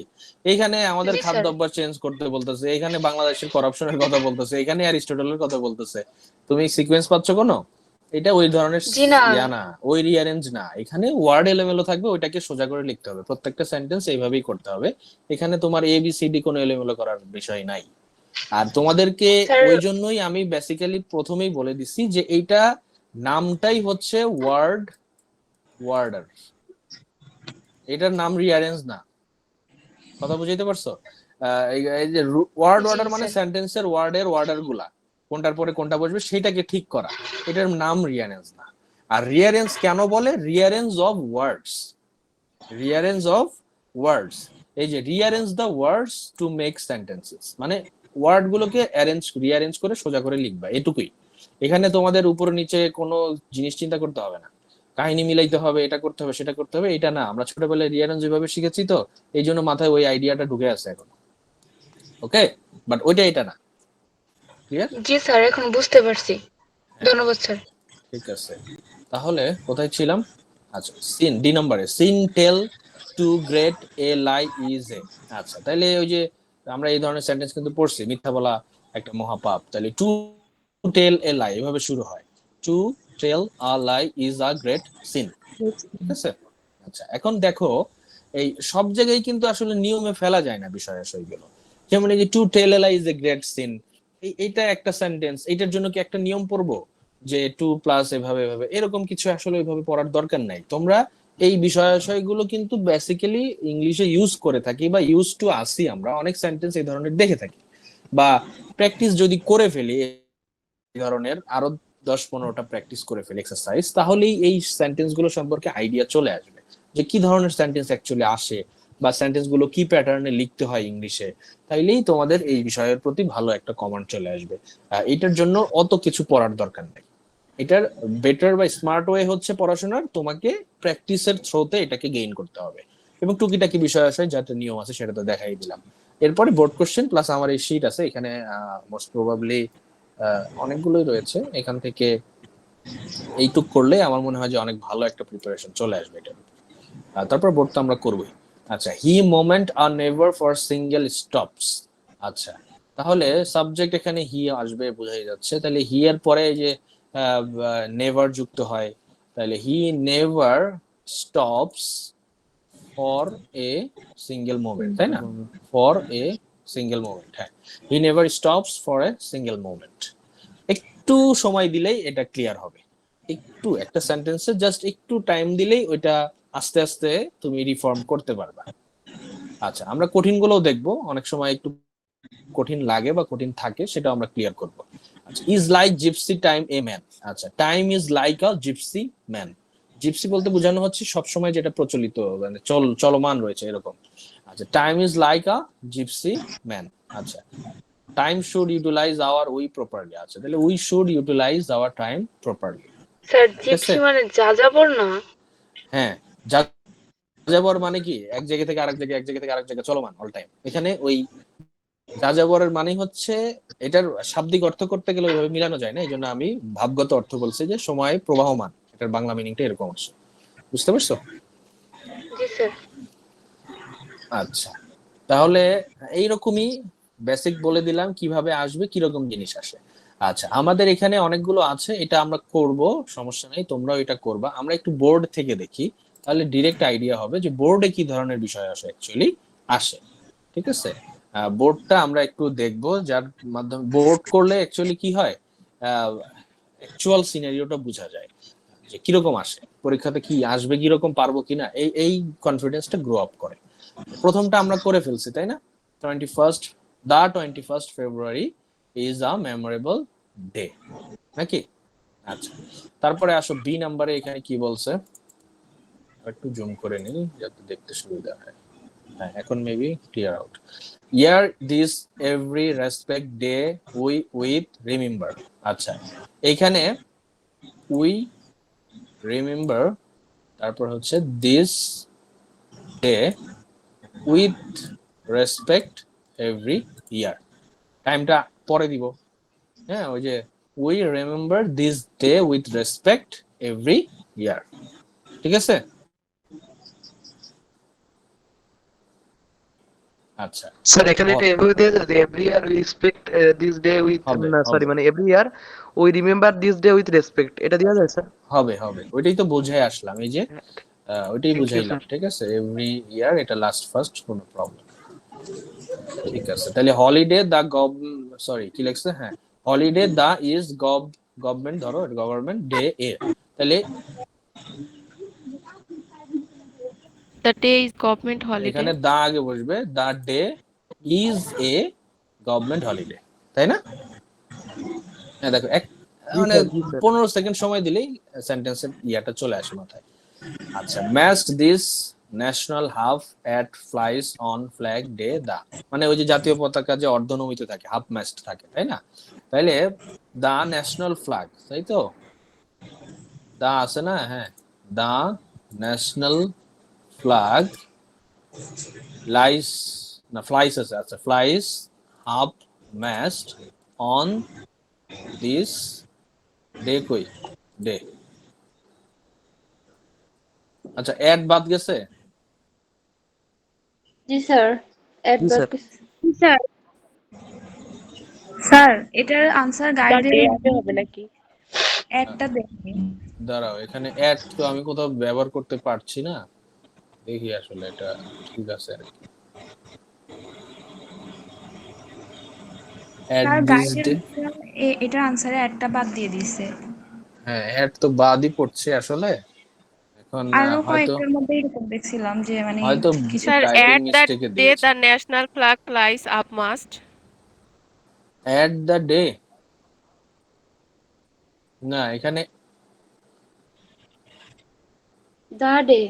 এইখানে আমাদের জি খাদ্য স্যার। অভ্যাস চেঞ্জ করতে বলতেছে, এখানে বাংলাদেশের করাপশনের কথা বলতেছে, এখানে অ্যারিস্টটলের কথা বলতেছে। তুমি সিকোয়েন্স পাচ্ছ কোনো? এটা ওই ধরনের জি না। ইয়া না, ওই রিঅ্যারেঞ্জ না। এখানে ওয়ার্ড এলোমেলো থাকবে, ওইটাকে সোজা করে লিখতে হবে, প্রত্যেকটা সেন্টেন্স এইভাবেই করতে হবে। এখানে তোমার এ বি সি ডি কোনো এলোমেলো করার বিষয় নাই। আর তোমাদেরকে স্যার ওই জন্যই আমি বেসিক্যালি প্রথমেই বলে দিছি যে এইটা নামটাই হচ্ছে ওয়ার্ডার, এটার নাম রিঅ্যারেঞ্জ না। কথা বুঝাইতে পারছো? এই যে ওয়ার্ড জি অর্ডার মানে স্যার। সেন্টেন্সের ওয়ার্ডার গুলা কোনটার পরে কোনটা বসবে সেটাকে ঠিক করা, এটার নাম রিঅ্যারেঞ্জ না। আর রিঅ্যারেঞ্জ কেন বলে? Rearrange of words, rearrange of words. এই যে rearrange the words to make sentences, মানে ওয়ার্ড গুলোকে রিঅ্যারেঞ্জ করে সোজা করে লিখবা, এটুকুই। এখানে তোমাদের উপর নিচে কোনো জিনিস চিন্তা করতে হবে না, কাহিনী মিলাইতে হবে, এটা করতে হবে সেটা করতে হবে, এটা না। আমরা ছোটবেলায় রিঅ্যারেঞ্জ যেভাবে শিখেছি, তো এই জন্য মাথায় ওই আইডিয়াটা ঢুকে আছে এখন। ওকে, বাট ওইটা এটা না। ক্লিয়ার? জি স্যার, এখন বুঝতে পারছি। ধন্যবাদ স্যার। ঠিক আছে, তাহলে কোথায় ছিলাম? আচ্ছা, সিন, ডি নম্বরে, sin tell to great a lie is a. আচ্ছা, তাহলে ওই যে আমরা এই ধরনের সেন্টেন্স কিন্তু পড়ছি, মিথ্যা বলা একটা মহাপাপ। তাহলে টু টেল এ লাই এভাবে শুরু হয়, to tell a lie is a great sin. ঠিক আছে? আচ্ছা, এখন দেখো, এই সব জায়গায় কিন্তু আসলে নিয়মে ফেলা যায় না বিষয় আশয়গুলো। যেমন এই যে to tell a lie is a great sin, এইটা একটা সেন্টেন্স, এটার জন্য কি একটা নিয়ম পড়বো যে টু প্লাস এভাবে এভাবে? এরকম কিছু আসলে ওইভাবে পড়ার দরকার নাই। তোমরা এই বিষয়গুলো কিন্তু বেসিক্যালি ইংলিশে ইউজ করে থাকি বা ইউজ টু আসি, আমরা অনেক সেন্টেন্স এই ধরনের দেখে থাকি, বা প্র্যাকটিস যদি করে ফেলি এই ধরনের, আরো 10-15টা প্র্যাকটিস করে ফেলি এক্সারসাইজ, তাহলেই এই সেন্টেন্স গুলো সম্পর্কে আইডিয়া চলে আসবে যে কি ধরনের সেন্টেন্স অ্যাকচুয়ালি আসে, বা সেন্টেন্স গুলো কি প্যাটার্নে লিখতে হয় ইংলিশে। তাইলেই তোমাদের এই বিষয়ের প্রতি ভালো একটা কমান্ড চলে আসবে। এটার জন্য অত কিছু পড়ার দরকার নেই। এটার বেটার বা স্মার্ট ওয়ে হচ্ছে পড়াশোনার, তোমাকে প্র্যাকটিসের থ্রোতে এটাকে গেইন করতে হবে। এবং টুকিটাকি বিষয় আছে, যাতে নিয়ম আছে সেটা তো দেখাই দিলাম। এরপরে বোর্ড কোশ্চেন প্লাস আমার এই শীট আছে, এখানে মোস্ট প্রবাবলি অনেকগুলোই রয়েছে, এখান থেকে এইটুক করলে আমার মনে হয় যে অনেক ভালো একটা প্রিপারেশন চলে আসবে এটা। তারপর বোর্ড তো আমরা করবোই। আচ্ছা, he moment are never for single stops. আচ্ছা, তাহলে সাবজেক্ট এখানে হি আসবে বোঝাই যাচ্ছে। তাহলে হি এর পরে এই যে নেভার যুক্ত হয়, তাহলে he never stops for a single moment, তাই না? ফর এ সিঙ্গেল মোমেন্ট, হ্যাঁ, he never stops for a single moment. একটু সময় দিলেই এটা ক্লিয়ার হবে, একটু একটা সেন্টেন্সে জাস্ট একটু টাইম দিলেই ওইটা আস্তে আস্তে তুমি রিফর্ম করতে পারবা। আচ্ছা, আমরা কঠিন গুলোও দেখবো, অনেক সময় একটু কঠিন লাগে বা কঠিন থাকে, সেটা আমরা ক্লিয়ার করব। আচ্ছা, is like gypsy time a man. আচ্ছা, time is like a gypsy man. Gypsy বলতে বোঝানো হচ্ছে সবসময় যেটা প্রচলিত, মানে চলমান রয়েছে এরকম। আচ্ছা, time is like a gypsy man. আচ্ছা, time should utilize our we properly. আচ্ছা, তাহলে we should utilize our time properly. Sir ঠিক আছে? জিপসি মানে যাযাবর না? হ্যাঁ, যাযাবর মানে কি এক জায়গা থেকে আরেক জায়গায়, এক জায়গা থেকে আরেক জায়গায় চলমান অল টাইম। এখানে ওই যাযাবরের মানে হচ্ছে, এটার শাব্দিক অর্থ করতে গেলে ওইভাবে মিলানো যায় না, এই জন্য আমি ভাবগত অর্থ বলছি যে সময় প্রবাহমান, এটার বাংলা মিনিংটা এরকম আসে। বুঝতে পারছো? জি স্যার। আচ্ছা, তাহলে এইরকমই বেসিক বলে দিলাম কিভাবে আসবে, কিরকম জিনিস আসে। আচ্ছা, আমাদের এখানে অনেকগুলো আছে, এটা আমরা করব, সমস্যা নেই, তোমরাও এটা করবা। আমরা একটু বোর্ড থেকে দেখি, তাহলে ডিরেক্ট আইডিয়া হবে যে বোর্ডে কি ধরনের বিষয় আসে, অ্যাকচুয়ালি আসে। ঠিক আছে, বোর্ডটা আমরা একটু দেখব, যার মাধ্যমে বোর্ড করলে অ্যাকচুয়ালি কি হয়, অ্যাকচুয়াল সিনারিওটা বোঝা যায় যে কিরকম আসে, পরীক্ষাতে কি আসবে, কিরকম পারবো কিনা, এই কনফিডেন্সটা গ্রো আপ করে। প্রথমটা আমরা করে ফেলছি, তাই না? 21st, the 21st February is a memorable day, নাকি? আচ্ছা, তারপরে আসো বি নাম্বারে, এখানে কি বলছে একটু জুম করে নিই যাতে দেখতে সুবিধা হয়। হ্যাঁ, এখন maybe clear out. Year this every respect day with remember. আচ্ছা, এখানে উই রিমেম্বার, তারপর হচ্ছে this day with respect every year. টাইমটা পরে দিব, হ্যাঁ, ওই যে we remember this day with respect every year. ঠিক আছে? আচ্ছা স্যার এখানে এটা এভাবে দেওয়া যাবে, every year we respect this day with, হবে না সরি, হবে মানে every year we remember this day with respect, এটা দেওয়া যায় স্যার? হবে হবে, ওইটাই তো বোঝাই আসলাম, এই যে ওইটাই থ্যাংক ইউ বুঝাইলাম। স্যার। ঠিক আছে, এভরি ইয়ার, এটা লাস্ট ফার্স্ট, কোনো প্রবলেম। ঠিক আছে, তাহলে হলিডে দা সরি কি লিখছে, হ্যাঁ, হলিডে দা ইজ গভর্নমেন্ট, ধরো গভর্নমেন্ট ডে এ, তাহলে the day is government holiday. এখানে দা আগে বসবে, the day is a government holiday, তাই না? হ্যাঁ, দেখো জি মানে স্যার, জি স্যার। 15 সেকেন্ড সময় দিলেই সেন্টেন্সের ইয়াটা চলে আসে মাথায়। আচ্ছা, mast this national half at flies on flag day the, মানে ওই যে জাতীয় পতাকা যে অর্ধনমিত থাকে, হাফ ম্যাস্ট থাকে, তাই না? তাইলে দা ন্যাশনাল ফ্ল্যাগ, তাই তো, দা আছে না, হ্যাঁ, দা ন্যাশনাল ফ্ল্যাগ লাইস, না ফ্লাইস আছে, আচ্ছা, flies half mast on this day, কই ডে? আচ্ছা, অ্যাড বাদ গেছে। জি স্যার। জি স্যার। স্যার স্যার এটার আনসার দ্য গাইডে ডে আগে হবে নাকি? একটা দেখি। দাঁড়াও, এখানে অ্যাড তো আমি কোথাও ব্যবহার করতে পারছি না, দেখি আসলে এটা ঠিক আছে আর কি। অ্যাড স্যার দিস গাইডের ডে, এটার আনসারে একটা বাদ দিয়ে দিছে। হ্যাঁ, অ্যাড তো বাদই পড়ছে আসলে। এখন আরো হয়তো কয়েকটার মধ্যে এরকম দেখছিলাম যে মানে হয়তো কিছু স্যার টাইপিং অ্যাট দ্য মিস্টেকে ডে দিয়েছে। The national flag flies up mast. At the day, না এখানে দা ডে।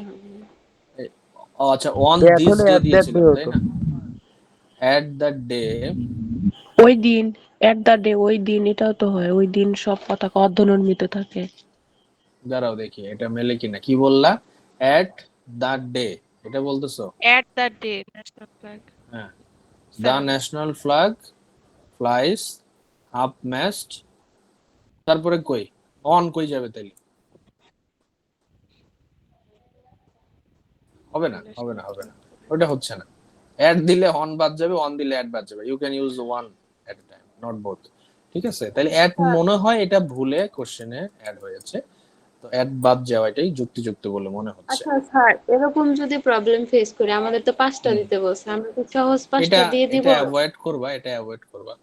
আচ্ছা, অন এ দিস আসলে ডে অ্যাট দ্যাট ডে দিয়েছিলাম, তাই হতো। না? অ্যাট দ্য ডে, ওই দিন, এট দ্য ডে, ওই দিন, এটাও তো হয়, ওই দিন সব পতাকা অর্ধনমিত থাকে। দাঁড়াও দেখি এটা মেলে কিনা, কি বললা? অ্যাট দ্য ডে, এটা বলতেছো? At the day national flag. হ্যাঁ, the sir national flag flies half mast, তারপরে কই অন কই যাবে তাইলে? হবে না, হবে না, হবে না, ওটা হচ্ছে না। অ্যাড দিলে অন বাদ যাবে, অন দিলে অ্যাড বাদ যাবে। You can use one at a time, not both. ঠিক আছে, তাহলে অ্যাড মনে হয় এটা ভুলে কোশ্চেনে অ্যাড হয়েছে, তো অ্যাড বাদ যাওয়া এটাই যুক্তিযুক্ত বলে মনে হচ্ছে। আচ্ছা স্যার, এরকম যদি প্রবলেম ফেস করি, আমাদের তো 5টা হুম, দিতে বলছে, আমরা কি সহজ 5টা এটা দিয়ে দিব? এটা অ্যাভয়েড করবা, এটা অ্যাভয়েড করবা।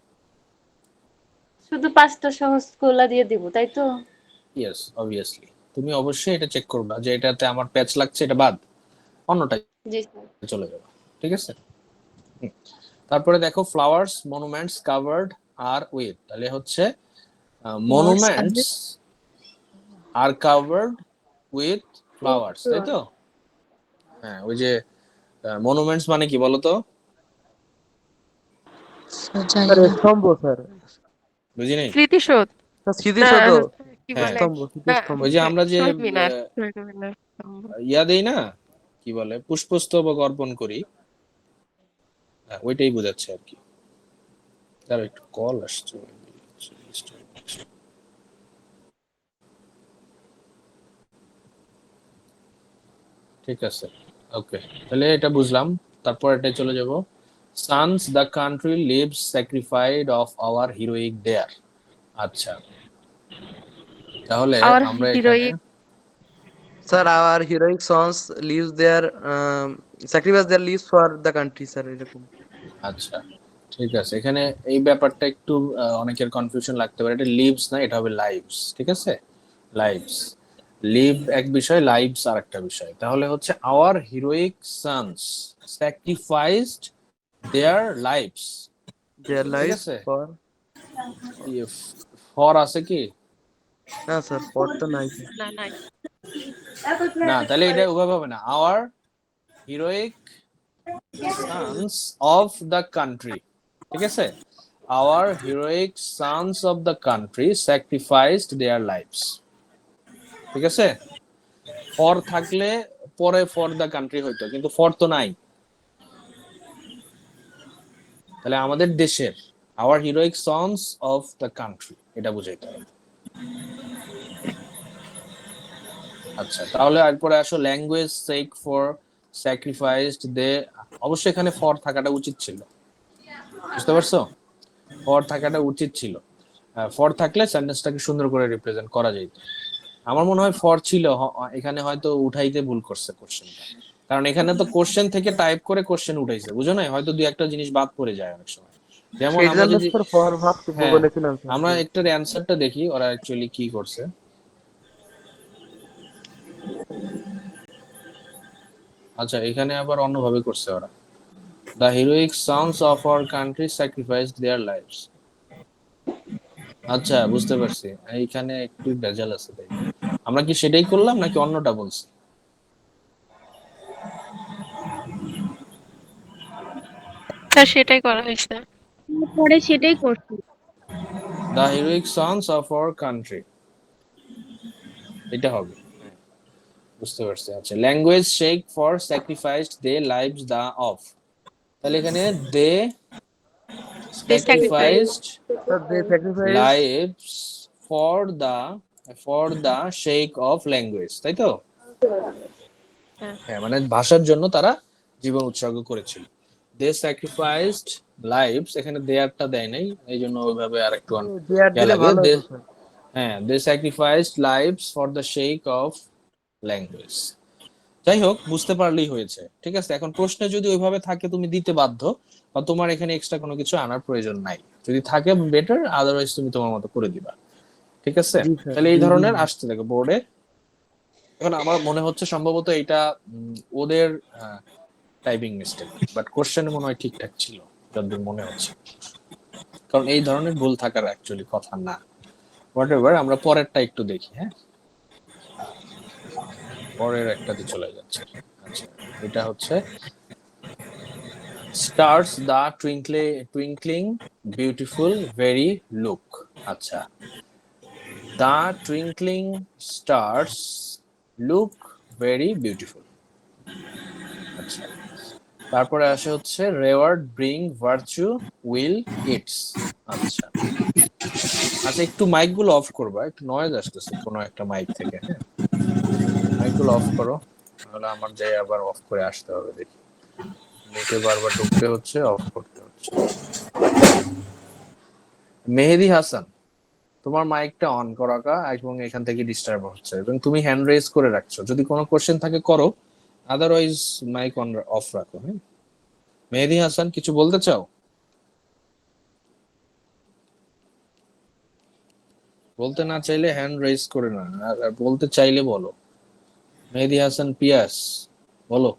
শুধু 5টা সহজ গুলা দিয়ে দিব, তাই তো? ইয়েস, অবভিয়াসলি তুমি অবশ্যই এটা চেক করবা যে এটাতে আমার প্যাচ লাগছে, এটা বাদ, অন্যটা জি স্যার। চলে যাবে। ঠিক আছে, হুম। তারপরে দেখো, flowers monuments covered are with, তাহলে হচ্ছে monuments are covered with flowers, তাই তো? হ্যাঁ, ওই যে মনুমেন্টস মানে কি বলতো? স্যার স্তম্ভ স্যার। বুঝি নাই। স্মৃতিসৌধ। স্যার না, স্মৃতিসৌধ। কি হ্যাঁ, বলে, স্তম্ভ, স্মৃতিস্তম্ভ। ওই যে আমরা যে শহীদ মিনার, শহীদ মিনার স্তম্ভ। ইয়া দেই না, কি বলে, পুষ্পস্তবক অর্পণ করি, ওইটাই বোঝাচ্ছে আর কি। তার একটু কল আসছে। ঠিক আছে, ওকে, তাহলে এটা বুঝলাম। তারপর এটাই চলে যাব। Sons the country lives sacrificed of our heroic their. আচ্ছা, তাহলে আওয়ার আমরা এখানে heroic sir our heroic sons lives their sacrifice their lives for the country, sir এরকম। আচ্ছা ঠিক আছে, এখানে এই ব্যাপারটা একটু অনেকের কনফিউশন লাগতে পারে। এটা লিভস না, এটা হবে লাইভস। ঠিক আছে, লাইভস, লিভ এক বিষয়, লাইভস আর একটা বিষয়। তাহলে হচ্ছে our heroic sons sacrificed their lives. Their ঠিক লাইভস আছে, ফর, ফর আছে কি? না স্যার ফর তো নাই স্যার। না নাই। না, তাহলে এটা ওভাবে হবে না। Our heroic sons of the country, ঠিক আছে, our heroic sons of the country sacrificed their lives। ঠিক আছে, ফর থাকলে পরে ফর দ্য কান্ট্রি হইতো, কিন্তু ফর তো নাই। তাহলে আমাদের দেশের our heroic sons of the country এটা বুঝাইতে হবে। আচ্ছা, তাহলে এরপরে আসো ল্যাঙ্গুয়েজ সেক ফর স্যাক্রিফাইসড দে। অবশ্যই এখানে ফর থাকাটা উচিত ছিল, বুঝতে পারছো? ফর থাকাটা উচিত ছিল। ফর থাকলে সেন্টেন্সটাকে সুন্দর করে রিপ্রেজেন্ট করা যেত। আমার মনে হয় ফর ছিল, এখানে হয়তো উঠাইতে ভুল করছে কোশ্চেনটা, কারণ এখানে তো কোশ্চেন থেকে টাইপ করে কোশ্চেন উঠাইছে, বুঝো না? হয়তো দুই একটা জিনিস বাদ পড়ে যায় অনেক সময়। যেমন সেই আমরা জন্য যদি, স্যার ফর ভাবতে হ্যাঁ, বলেছিলাম স্যার। আমরা একটার অ্যান্সারটা দেখি ওরা অ্যাকচুয়ালি কি করছে। আচ্ছা, এখানে আবার অন্যভাবে করছে ওরা। The heroic sons of our country sacrificed their lives. আচ্ছা, বুঝতে পারছি, এইখানে একটু ভেজাল আছে। তাই আমরা কি সেটাই করলাম নাকি অন্যটা বলছি? স্যার সেটাই করা হয়েছে। পরে সেটাই করছি। The heroic sons of our country, এটা হবে। বুঝতে পারছি। আচ্ছা, language shake for sacrificed they lives the of. তাহলে এখানে they they sacrifice sacrificed sir they sacrifice, lives for the shake of language, তাই তো? হ্যাঁ, মানে ভাষার জন্য তারা জীবন উৎসর্গ করেছিল। দে স্যাক্রিফাইসড লাইভস, এখানে দেয়ারটা দেয় নাই, এই জন্য ওইভাবে আর একটু দেয়ার ইয়া দিলে লাগে। ভালো হতো স্যার। হ্যাঁ, they sacrificed lives for the shake of language. যাই হোক, বুঝতে পারলেই হয়েছে। ঠিক আছে, এখন প্রশ্নে যদি ওইভাবে থাকে তুমি দিতে বাধ্য, বা তোমার এখানে এক্সট্রা কোনো কিছু আনার প্রয়োজন নাই। যদি থাকে বেটার, আদারওয়াইজ তুমি তোমার মতো করে দিবা। ঠিক আছে, জি স্যার, তাহলে এই জি জি ধরনের আসতে থাকে বোর্ডে। এখন আমার মনে হচ্ছে সম্ভবত এটা ওদের টাইপিং মিস্টেক, বাট কোশ্চেনে মনে হয় ঠিকঠাক ছিল যতদূর মনে হচ্ছে, কারণ এই ধরনের ভুল থাকার অ্যাকচুয়ালি কথা না। হোয়াটএভার, আমরা পরেরটা একটু দেখি। হ্যাঁ, পরের একটাতে চলে যাচ্ছে। আচ্ছা, এটা হচ্ছে stars the twinkling beautiful very look. আচ্ছা, the twinkling stars look very beautiful. আচ্ছা, তারপরে আসে হচ্ছে reward bring virtue will its. আচ্ছা আচ্ছা, একটু মাইক গুলো অফ করবা, একটু নয়েজ আসতেছে কোনো একটা মাইক থেকে। হ্যাঁ, মাইক গুলো অফ করো, তাহলে আমার যাই আবার অফ করে আসতে হবে। দেখি, নেটে বারবার ঢুকতে হচ্ছে, অফ করতে হচ্ছে। মেহেদি হাসান, তোমার মাইকটা অন করো কা, এবং এখান থেকে ডিস্টার্ব হচ্ছে, এবং তুমি হ্যান্ড রেজ করে রাখছো। যদি কোনো কোশ্চেন থাকে করো, আদারওয়াইজ মাইক অন অফ রাখো। হ্যাঁ, মেহেদি হাসান, কিছু বলতে চাও? বলতে না চাইলে হ্যান্ড রেজ করে না, আর বলতে চাইলে বলো। মেহেদি হাসান পিয়াস, বলো।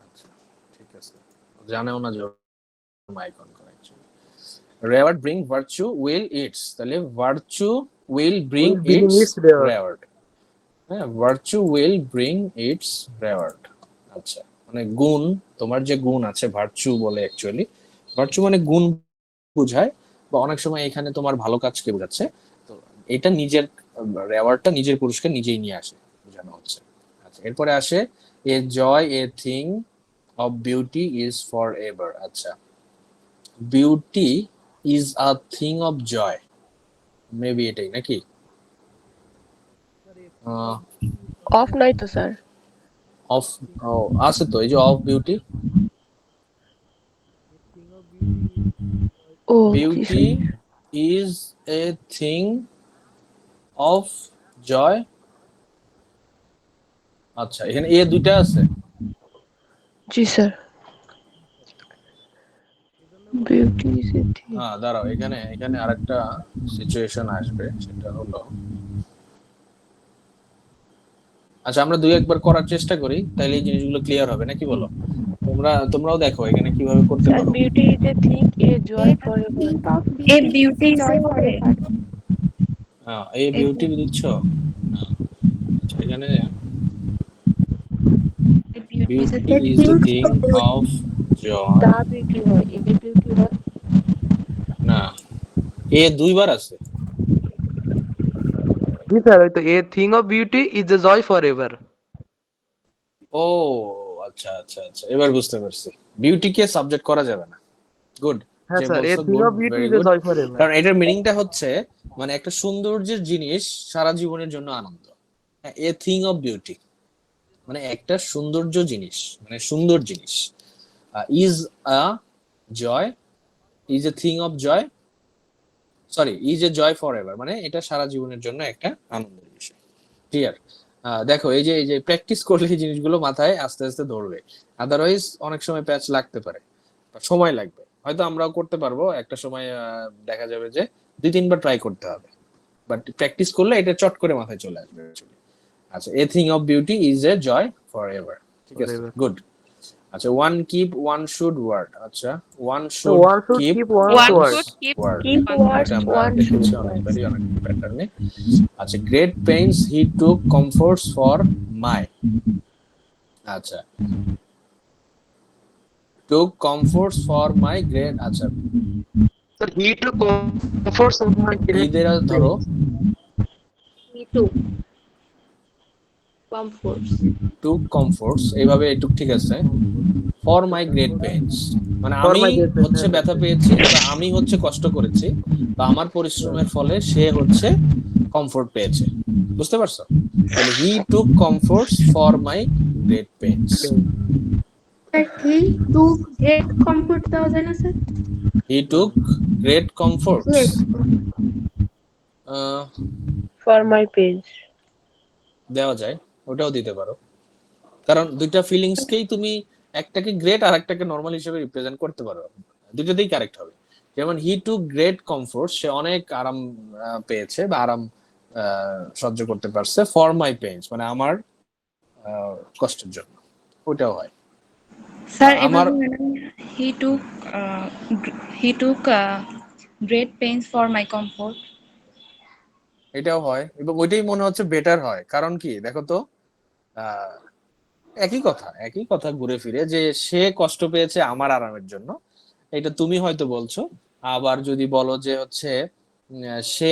আচ্ছা, ঠিক আছে, জানেও না যে মাইক অন করা। Reward bring virtue will its, তাহলে virtue will bring will billing its its their. Reward. হ্যাঁ, virtue will bring its reward. আচ্ছা, মানে গুণ, তোমার যে গুণ আছে, ভার্চু বলে অ্যাকচুয়ালি। ভার্চু মানে গুণ বোঝায়, বা অনেক সময় এখানে তোমার ভালো কাজকে বোঝাচ্ছে। তো এটা নিজের রেওয়ার্ডটা, নিজের পুরস্কার নিজেই নিয়ে আসে, বোঝানো হচ্ছে। আচ্ছা, এরপরে আসে a joy a thing of beauty is for ever. আচ্ছা, beauty is a thing of joy, maybe এটাই নাকি? অফ নাই তো স্যার। অফ আছে তো, এই যে অফ বিউটি। ও জি beauty sir. Is a thing of joy. আচ্ছা, এখানে এ দুইটা আছে। জি sir. Beauty is a thing. হ্যাঁ, দাঁড়াও, এখানে এখানে আরেকটা সিচুয়েশন আসবে, সেটা হলো, আচ্ছা আমরা দুই একবার করার চেষ্টা করি, তাহলে এই জিনিসগুলো ক্লিয়ার হবে, নাকি বলো? তোমরাও দেখো এখানে কিভাবে করতে স্যার পারো। Beauty is a thing a joy for ever. A beauty joy করে। হ্যাঁ, এই বিউটি দিচ্ছ না। আচ্ছা, এখানে beauty is the thing of joy. The beauty হয়, এ বিউটি হয়। না, এ দুইবার আছে। জি স্যার, ওই তো a thing of beauty is a joy for ever. ও আচ্ছা আচ্ছা আচ্ছা, এবার বুঝতে পারছি। বিউটিকে সাবজেক্ট করা যাবে না। গুড, হ্যাঁ যে স্যার, এ বলছো, thing good, of beauty very is a good. Joy for ever. কারণ এটার মিনিংটা হচ্ছে মানে একটা সৌন্দর্যের জিনিস সারা জীবনের জন্য আনন্দ। এ থিং অফ বিউটি মানে একটা সৌন্দর্য জিনিস, মানে সুন্দর জিনিস। Is a joy, is a thing of joy, sorry, is a joy for ever, মানে এটা সারা জীবনের জন্য একটা আনন্দের বিষয়। ক্লিয়ার? দেখো, এই যে প্র্যাকটিস করলে এই জিনিসগুলো মাথায় আস্তে আস্তে ধরবে। আদারওয়াইজ অনেক সময় প্যাচ লাগতে পারে, বা সময় লাগবে। হয়তো আমরাও করতে পারবো একটা সময়, দেখা যাবে যে 2-3 বার ট্রাই করতে হবে, বাট প্র্যাকটিস করলে এটা চট করে মাথায় চলে আসবে actually। আচ্ছা, a thing of beauty is a joy for ever, ঠিক আছে, Forever. গুড। আচ্ছা, one keep one should word. আচ্ছা, one So should one should keep keep one's one One word. should keep word. Keep one word, এটা আমরা one দেখেছি should অনেকবারই, অনেক প্যাটার্নে। আচ্ছা, great pains he took comforts for my. আচ্ছা, took comforts for my great. আচ্ছা, Sir, he took comforts of my great ঈদের ধরো মি টু কমফোর্টস। টুক কমফোর্টস, এইভাবে এটুক, ঠিক আছে। ফর মাই গ্রেট পেইনস মানে for আমি my great pain. হচ্ছে ব্যথা পেয়েছি, বা আমি হচ্ছে কষ্ট করেছি, বা আমার পরিশ্রমের ফলে সে হচ্ছে কমফোর্ট পেয়েছে। বুঝতে পারছো? তাহলে he took comforts for my great pains. He to great comfort দেওয়া যায় না sir? He took great comforts, for my page. দেওয়া যায়, ওটাও দিতে পারো। কারণ দুইটা ফিলিংসকেই তুমি একটাকে গ্রেট আর একটাকে নরমাল হিসেবে রিপ্রেজেন্ট করতে পারো, দুটোতেই কারেক্ট হবে। যেমন হি টু গ্রেট কমফোর্ট, সে অনেক আরাম পেয়েছে বা আরাম সহ্য করতে পারছে, ফর মাই পেইনস মানে আমার কষ্টের জন্য, ওটাও হয়। স্যার আমার এভাবে he took great pains for my comfort. এটাও হয়, এবং ওইটাই মনে হচ্ছে বেটার হয়। কারণ কি দেখো তো, আহ, একই কথা ঘুরে ফিরে, যে সে কষ্ট পেয়েছে আমার আরামের জন্য, এটা তুমি হয়তো বলছো। আবার যদি বলো যে হচ্ছে সে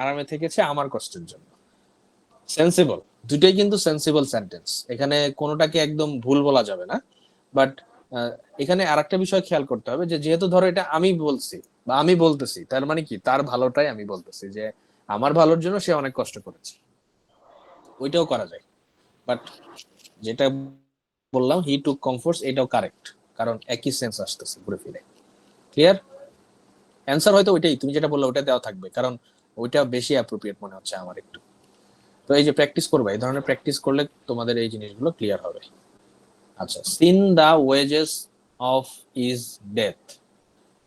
আরামে থেকেছে আমার কষ্টের জন্য, সেন্সিবল, দুইটাই কিন্তু সেন্সিবল সেন্টেন্স, এখানে কোনোটাকে একদম ভুল বলা যাবে না। বাট এখানে আরেকটা বিষয় খেয়াল করতে হবে, যে যেহেতু ধরো এটা আমি বলছি বা আমি বলতেছি, তার মানে কি তার ভালোটাই আমি বলতেছি, যে আমার ভালোর জন্য সে অনেক কষ্ট করেছে, ওইটাও করা যায়। বাট যেটা বললাম হি টুক কমফোর্টস, এটাও কারেক্ট, কারণ একই সেন্স আসতেছে ঘুরে ফিরে। ক্লিয়ার? অ্যান্সার হয়তো ওইটাই, তুমি যেটা বললে ওটা দেওয়া থাকবে, কারণ ওইটা বেশি অ্যাপ্রোপ্রিয়েট মনে হচ্ছে আমার একটু। তো এই যে প্র্যাকটিস করবে, এই ধরনের প্র্যাকটিস করলে তোমাদের এই জিনিসগুলো ক্লিয়ার হবে। আচ্ছা, sin the wages of is death,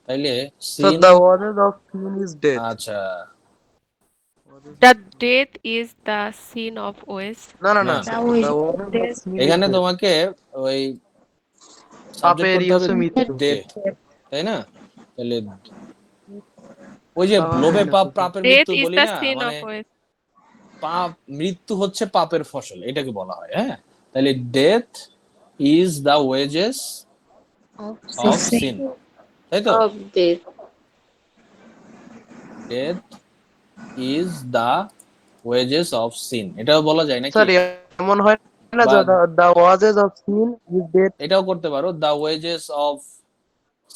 তাইলে So sin, the wages of sin is death. আচ্ছা The death is the sin of OS. No, no, না, no, sir. The wages of sin is এখানে death. তোমাকে ওই subject পাপের করতে হবে হচ্ছে মৃত্যু। ডেথ, তাই না? তাহলে ওই যে পাপ লোভে হয় না পাপ কিছু। পাপের Death মৃত্যু is বলি the না, sin মানে of OS. পাপ, মৃত্যু হচ্ছে পাপের ফসল, এটাকে বলা হয়। হ্যাঁ, তাহলে death is the wages of sin, তাই তো? Of death. Death is the wages of sin, এটাও বলা যায় নাকি? স্যার এমন হয় না বা যে the wages of sin is death. এটাও করতে পারো, the wages of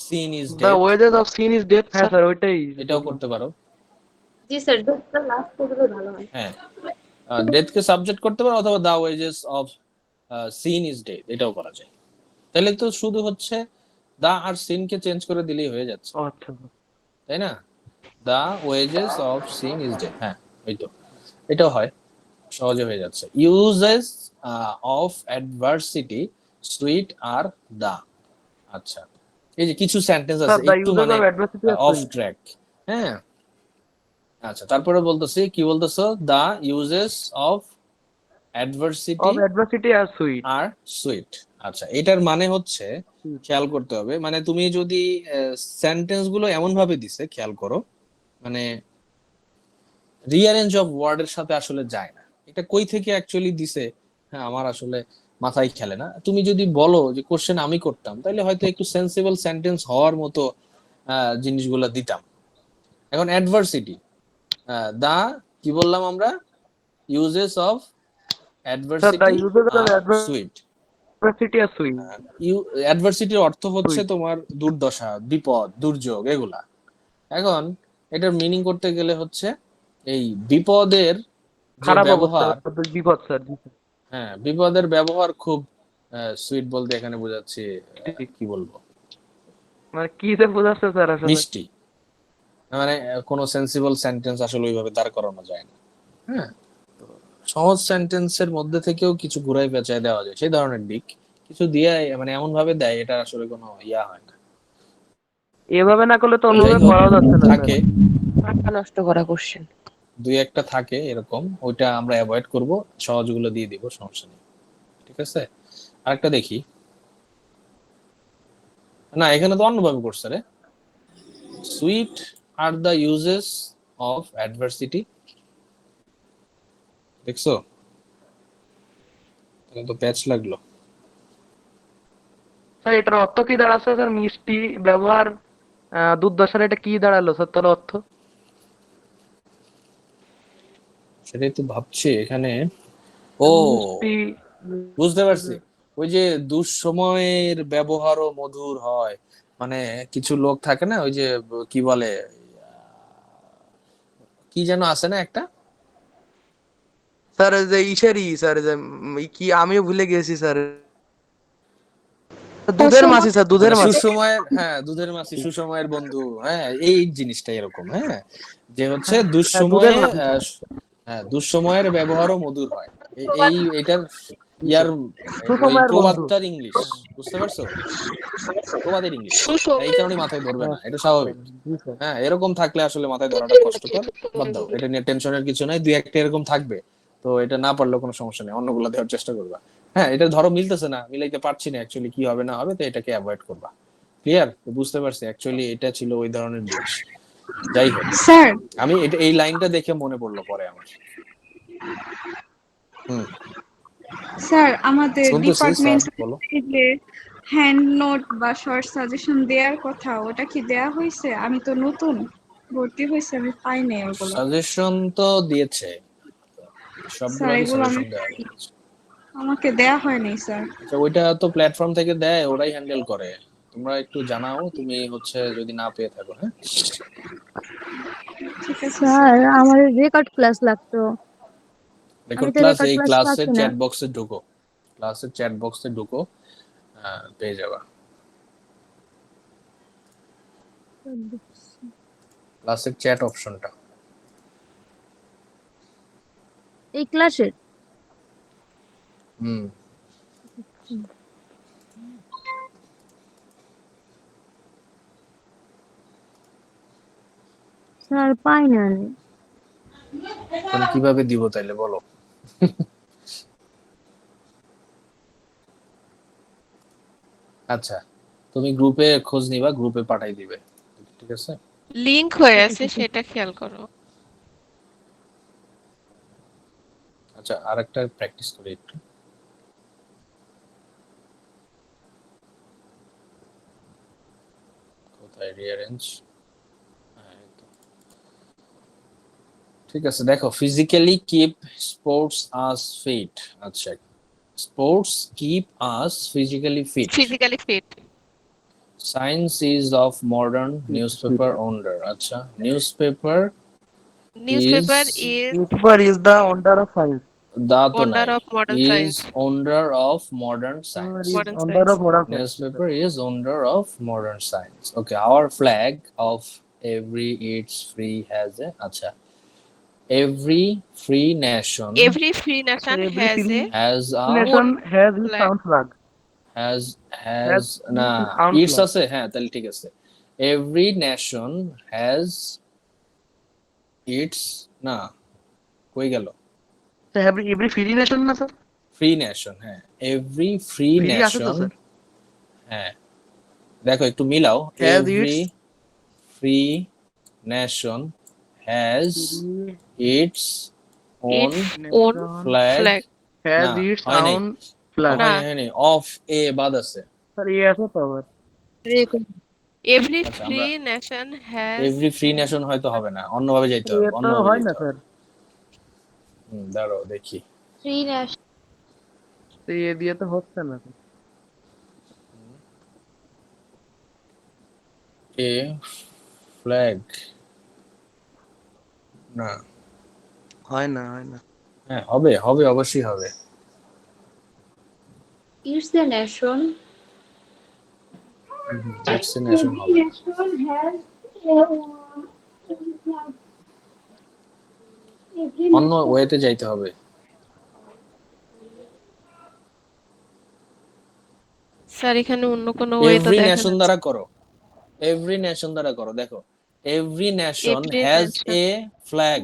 sin is The death, wages of sin is death. হ্যাঁ স্যার, ওইটাই এটাও বললাম। করতে পারো। জি স্যার, ডেথটা লাস্ট করে দিলে ভালো হয়। হ্যাঁ, ডেথকে সাবজেক্ট করতে পারো, অথবা the wages of sin is death, এটাও করা যায়। তাহলে তো শুধু হচ্ছে দা আর সিনকে চেঞ্জ করে দিলেই হয়ে যাচ্ছে, ও আচ্ছা। তাই না? The wages of sin is death, হ্যাঁ এই তো, এটাও হয়, সহজে হয়ে যাচ্ছে। Uses of adversity sweet are the. আচ্ছা, এই যে কিছু সেন্টেন্স স্যার আছে দ্য একটু ইউজেস মানে of adversity are of sweet. Track, হ্যাঁ। আচ্ছা, তারপরে বলতেছি, কি বলতেছো? The uses of adversity of adversity are sweet. Are sweet. আচ্ছা, এটার মানে হচ্ছে, খেয়াল করতে হবে, মানে তুমি যদি সেন্টেন্স গুলো এমন ভাবে দিছে, খেয়াল করো, মানে রিঅ্যারেঞ্জ অফ ওয়ার্ড এর সাথে আসলে যায় না। এটা কই থেকে অ্যাকচুয়ালি দিছে, হ্যাঁ আমার আসলে মাথায় খেলে না। তুমি যদি বলো যে কোশ্চেন আমি করতাম, তাহলে হয়তো একটু সেন্সিবল সেন্টেন্স হওয়ার মতো জিনিসগুলো দিতাম। এখন অ্যাডভার্সিটি, দা, কি বললাম আমরা? Uses of sir the adversity uses of are sweet. Adversity are sweet. অ্যাডভার্সিটির অর্থ হচ্ছে সুইট। তোমার দুর্দশা, বিপদ, দুর্যোগ, এগুলা। এখন এটার মিনিং করতে গেলে হচ্ছে এই বিপদের যে খারাপ অবস্থা, ব্যবহার, বিপদ স্যার। জি স্যার। হ্যাঁ বিপদের ব্যবহার খুব সুইট বলতে এখানে বোঝাচ্ছি, ঠিক। কি বলবো, মানে কি যে বোঝাচ্ছে স্যার আসলে। মিষ্টি। মানে কোনো সেন্সিবল সেন্টেন্স আসলে ওইভাবে দাঁড় করানো যায় না, হ্যাঁ। তো সহজ সেন্টেন্সের মধ্যে থেকেও কিছু ঘুরাই পেঁচায় দেওয়া যায়, সেই ধরনের দিক কিছু দিয়ে, মানে এমন ভাবে দেয়, এটা আসলে কোনো ইয়া হয় না। এভাবে না করলে তো যাই অন্যভাবে হোক, করা যাচ্ছে না স্যার। থাকে মাথা নষ্ট করা কোশ্চেন। দুই একটা থাকে এরকম, ওইটা আমরা অ্যাভয়েড করব, সহজগুলো দিয়ে দিব, সমস্যা নেই। ঠিক আছে, আরেকটা দেখি। না, এখানে তো অন্যভাবে করছে রে। Sweet are the uses of adversity, দেখছো? এখানে তো প্যাচ লাগলো। স্যার এটার অর্থ কি দাঁড়াচ্ছে স্যার? মিষ্টি ব্যবহার, দুর্দশার, এটা কি দাঁড়ালো স্যার তাহলে অর্থ? সেটাই তো ভাবছি এখানে। ও, মিষ্টি। বুঝতে পারছি, ওই যে দুঃসময়ের ব্যবহারও মধুর হয়, মানে কিছু লোক থাকে না, ওই যে কি বলে, কি যেন আছে না একটা, স্যার যে ইসেরই স্যার, যে কি আমিও ভুলে গেছি স্যার। দুধের মাছি স্যার, দুধের মানে মাছি। সুসময়ের, হ্যাঁ দুধের মাছি, সুসময়ের বন্ধু, হ্যাঁ এই জিনিসটা এরকম, হ্যাঁ, যে হচ্ছে হ্যাঁ, দুধের দুঃসময়ে মাছি। হ্যাঁ দুঃসময়ের ব্যবহারও মধুর হয়। এই এটার ইয়ার ওই সুসময়ের বন্ধু। প্রবাদটার ইংলিশ, বুঝতে পারছো? প্রবাদের ইংলিশ, এই সুসময়। কারণে মাথায় ধরবে না, এটা স্বাভাবিক। জি স্যার। হ্যাঁ এরকম থাকলে আসলে মাথায় ধরাটা কষ্টকর, বাদ দাও, এটা নিয়ে টেনশনের কিছু নাই, দুই একটা এরকম থাকবে, তো এটা না পারলেও কোনো সমস্যা নেই, অন্যগুলো দেওয়ার চেষ্টা করবা। হ্যাঁ, এটা ধরো মিলতেছে না, মিলাইতে পারছি না অ্যাকচুয়ালি কি হবে না হবে, তো এটাকে অ্যাভয়েড করবা। ক্লিয়ার? বুঝতে পারছি, অ্যাকচুয়ালি এটা ছিল ওই ধরনের জিনিস। যাই হোক, স্যার আমি এটা এই লাইনটা দেখে মনে পড়লো পরে আমার। হুম, স্যার আমাদের শুনতেছি স্যার, ডিপার্টমেন্ট বলো। যে হ্যান্ড নোট বা শর্ট সাজেশন দেওয়ার কথা, ওটা কি দেয়া হয়েছে? আমি তো নতুন ভর্তি হয়েছে, আমি পাই নাই ওগুলো। সাজেশন তো দিয়েছে, স্যার সবগুলোরই এগুলো আমি সাজেশন দেওয়া হয়েছে। আমাকে দেয়া হয় নাই স্যার। আচ্ছা, ওইটা তো প্ল্যাটফর্ম থেকে দেয়, ওরাই হ্যান্ডেল করে, তোমরা একটু জানাও তুমি হচ্ছে যদি না পেয়ে থাকো, হ্যাঁ। ঠিক আছে স্যার স্যার। আমার রেকর্ড ক্লাস লাগতো, আমি রেকর্ড তো ক্লাস রেকর্ড এই ক্লাস ক্লাসের পাচ্ছি না। চ্যাট বক্সে ঢুকো, ক্লাসের চ্যাট বক্সে ঢুকো, পেয়ে যাবা ক্লাসের চ্যাট অপশনটা। এই ক্লাসের হুম, স্যার পাই না আমি। এখন কিভাবে দিব তাইলে বলো? আচ্ছা, তুমি গ্রুপে খোঁজ নিবা, গ্রুপে পাঠাই দিবে, ঠিক আছে? লিংক হয়ে আছে সেটা খেয়াল করো। আচ্ছা, আরেকটা প্র্যাকটিস করি একটু। কোথায় রিঅ্যারেঞ্জ? ঠিক আছে, দেখো, physically keep sports us fit. আচ্ছা, sports keep us physically fit. Physically fit. Science is of modern newspaper owner. আচ্ছা, newspaper Newspaper is is Newspaper is the owner of science. The তো owner নাই, of modern is science. owner of modern Newspaper science. is Modern owner science. of modern science. Newspaper is owner of modern science. Okay, our flag of every its free has a acha. Every free nation Every free Sir, nation every has free a has a nation has his flag. own flag. has Has না his own it's flag. আছে, হ্যাঁ তাহলে ঠিক আছে। Every nation has its না কই গেল, So every free nation না স্যার? ফ্রি নেশন, হ্যাঁ every free Free আছে তো nation, স্যার? হ্যাঁ দেখো একটু মিলাও, Has every its free nation has free its own Its own nation flag, flag. has না its হয় নাই, own flag. না। হয়নি অফ এ বাদ আছে। স্যার এ আছে তো আবার। Every আচ্ছা, free nation has every free nation হয়তো হবে না, অন্যভাবে যাইতে হবে, এ তো অন্যভাবে হয় না যাইতে স্যার। হবে। দাঁড়াও দেখি, তো এ দিয়ে তো হচ্ছে না। এ ফ্ল্যাগ না, হয় না, হয় না। হ্যাঁ হবে হবে অবশ্যই হবে। It's the nation. ভ্যাকসিনেশন হবে, অন্য ওয়েতে যাইতে হবে। স্যার এখানে অন্য কোনো ওয়ে তো এভরি দেখা নেশন যাচ্ছে দ্বারা করো, এভরি নেশন দ্বারা করো, দেখো every nation Every has nation A flag